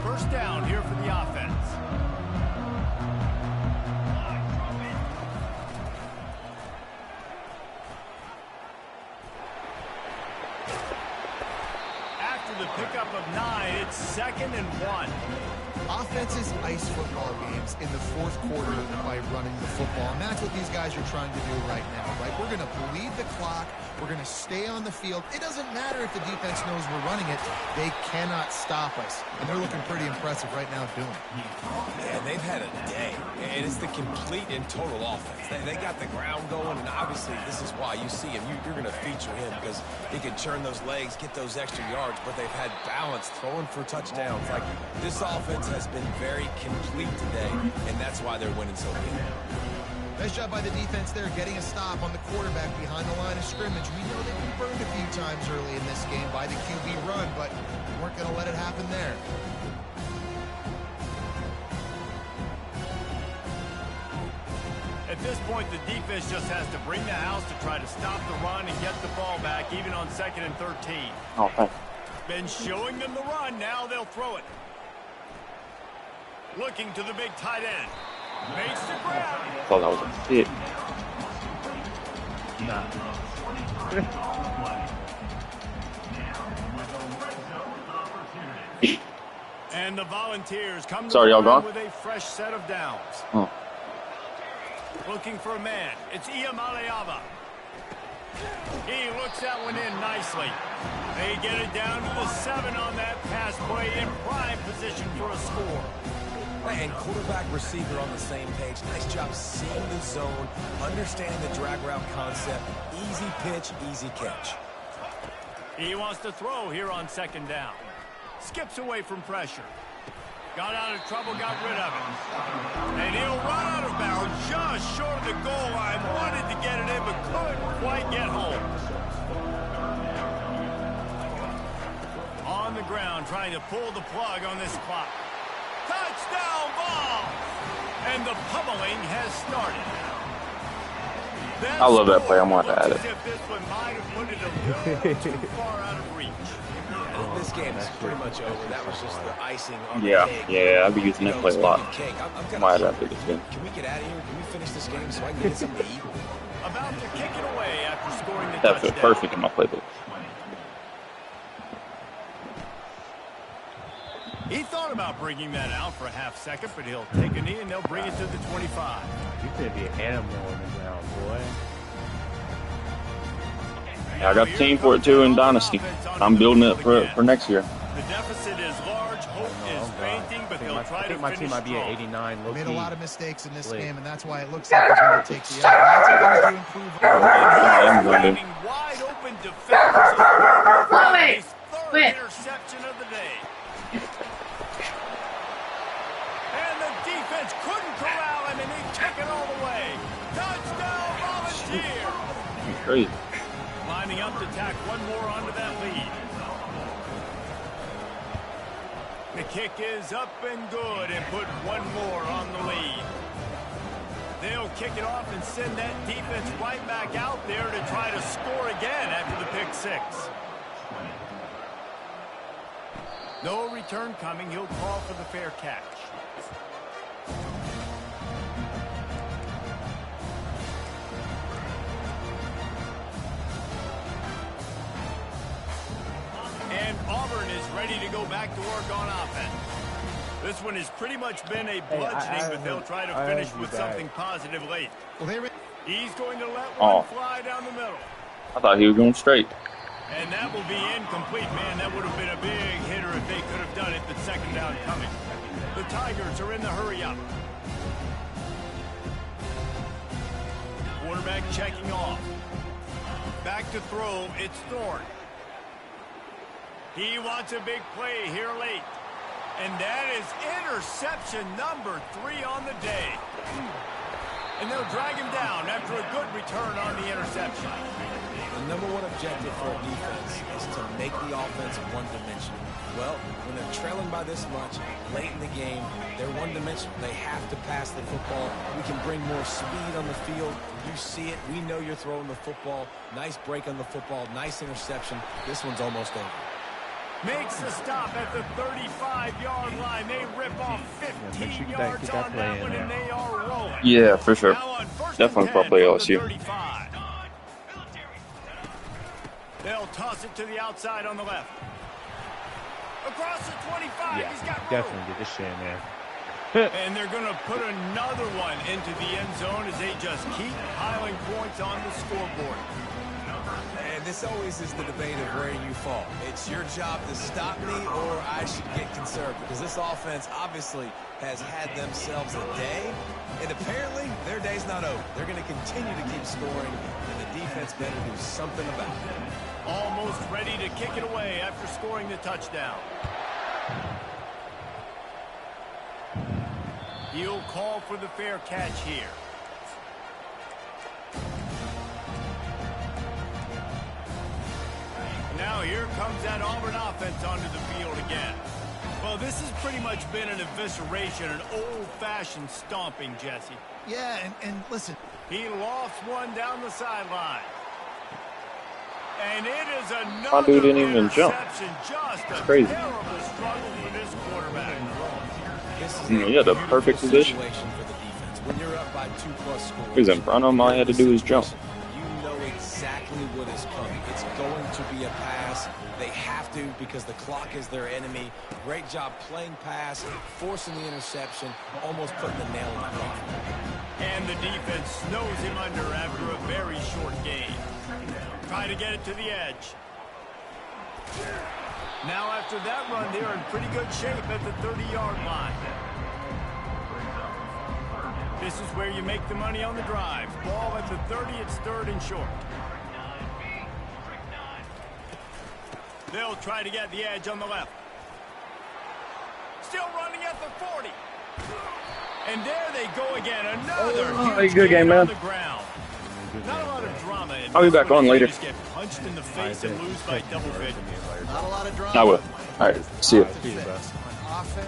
First down here for the offense. After the pickup of 9, it's 2nd and 1. Offenses ice football games in the 4th quarter by running the football, and that's what these guys are trying to do right now, right? We're going to bleed the clock. We're going to stay on the field. It doesn't matter if the defense knows we're running it. They cannot stop us, and they're looking pretty impressive right now doing it. Yeah, they've had a day, and it's the complete and total offense. They got the ground going, and obviously this is why you see him. You're going to feature him because he can churn those legs, get those extra yards, but they've had balance, throwing for touchdowns. Like, this offense has been very complete today, and that's why they're winning so big. Nice job by the defense there, getting a stop on the quarterback behind the line of scrimmage. We know they were burned a few times early in this game by the QB run, but we weren't going to let it happen there. At this point, the defense just has to bring the house to try to stop the run and get the ball back, even on 2nd and 13. Oh, thanks. Been showing them the run. Now they'll throw it. Looking to the big tight end. Makes the grab. I thought that was a hit. And the Volunteers come Sorry, y'all gone? with a fresh set of downs. Oh. Looking for a man. It's Iyamaleava. He looks that one in nicely. They get it down to the 7 on that pass play, in prime position for a score. And quarterback receiver on the same page. Nice job seeing the zone, understanding the drag route concept. Easy pitch, easy catch. He wants to throw here on 2nd down. Skips away from pressure. Got out of trouble, got rid of it. And he'll run out of bounds just short of the goal line. Wanted to get it in, but couldn't quite get home. On the ground, trying to pull the plug on this clock. Touchdown ball! And the pummeling has started. I love that play. I'm going to add it. As if this one might have put it a little too far out of reach. This game is pretty much over. That was just the icing on the Yeah, cake. yeah, I'll be using that play a lot. Might add after this game. Can we get out of here? Can we finish this game so I can get something to eat? About to kick it away after scoring the That fit touchdown. perfect in my playbook. He thought about bringing that out for a half second, but he'll take a knee and they'll bring it to the 25. You could be an animal on the ground, boy. Yeah, I got the team for it too in Dynasty. I'm building it for next year. The deficit is large. Hope is fainting, but they'll try to finish my team might be at strong. 89. Low Made key. a lot of mistakes in this game, and that's why it looks like he's going to take the L. Lots of things to improve on. I'm going to. Finding wide open defenders. His third interception of the day. And the defense couldn't corral him, and he took it all the way. Touchdown, Volunteer. Crazy. Lining up to tack one more onto that lead. The kick is up and good and put one more on the lead. They'll kick it off and send that defense right back out there to try to score again after the pick six. No return coming. He'll call for the fair catch. And Auburn is ready to go back to work on offense. This one has pretty much been a bludgeoning, but they'll try to finish with something positive late. He's going to let one fly down the middle. I thought he was going straight. And that will be incomplete. Man, that would have been a big hitter if they could have done it, but second down coming. The Tigers are in the hurry up. Quarterback checking off. Back to throw, it's Thorne. He wants a big play here late. And that is interception number 3 on the day. And they'll drag him down after a good return on the interception. The number one objective for a defense is to make the offense one-dimensional. Well, when they're trailing by this much, late in the game, they're one-dimensional. They have to pass the football. We can bring more speed on the field. You see it. We know you're throwing the football. Nice break on the football. Nice interception. This one's almost over. Makes the stop at the 35-yard line. They rip off 15 yards on that one, and they are rolling. Yeah, for sure. Definitely probably LSU. They'll toss it to the outside on the left. Across the 25, Yeah, he's got room. definitely get this shit in there. And they're going to put another one into the end zone as they just keep piling points on the scoreboard. And this always is the debate of where you fall. It's your job to stop me or I should get conservative. Because this offense obviously has had themselves a day. And apparently their day's not over. They're going to continue to keep scoring. And the defense better do something about it. Almost ready to kick it away after scoring the touchdown. He'll call for the fair catch here. Now here comes that Auburn offense onto the field again. Well, this has pretty much been an evisceration, an old-fashioned stomping, Jesse. Yeah, and listen. He lost one down the sideline. And it is another dude didn't even jump. Just a Crazy. terrible struggle for this quarterback. He had the perfect position. For the defense. When you're up by 2+ scores, He was in front of him. All he had to do was jump. You know exactly what is coming. It's going to be a pass. They have to because the clock is their enemy. Great job playing pass, forcing the interception, almost putting the nail in the coffin. And the defense snows him under after a very short game. Try to get it to the edge. Now after that run, they're in pretty good shape at the 30-yard line. This is where you make the money on the drive. Ball at the 30, it's third and short. They'll try to get the edge on the left. Still running at the 40. And there they go again. Another huge good game, man. on the ground. Not a lot of drama. I'll be back on later. Just get punched in the face and lose by double digits. Not a lot of drama. I will. All right. See you. See you, bro. On offense.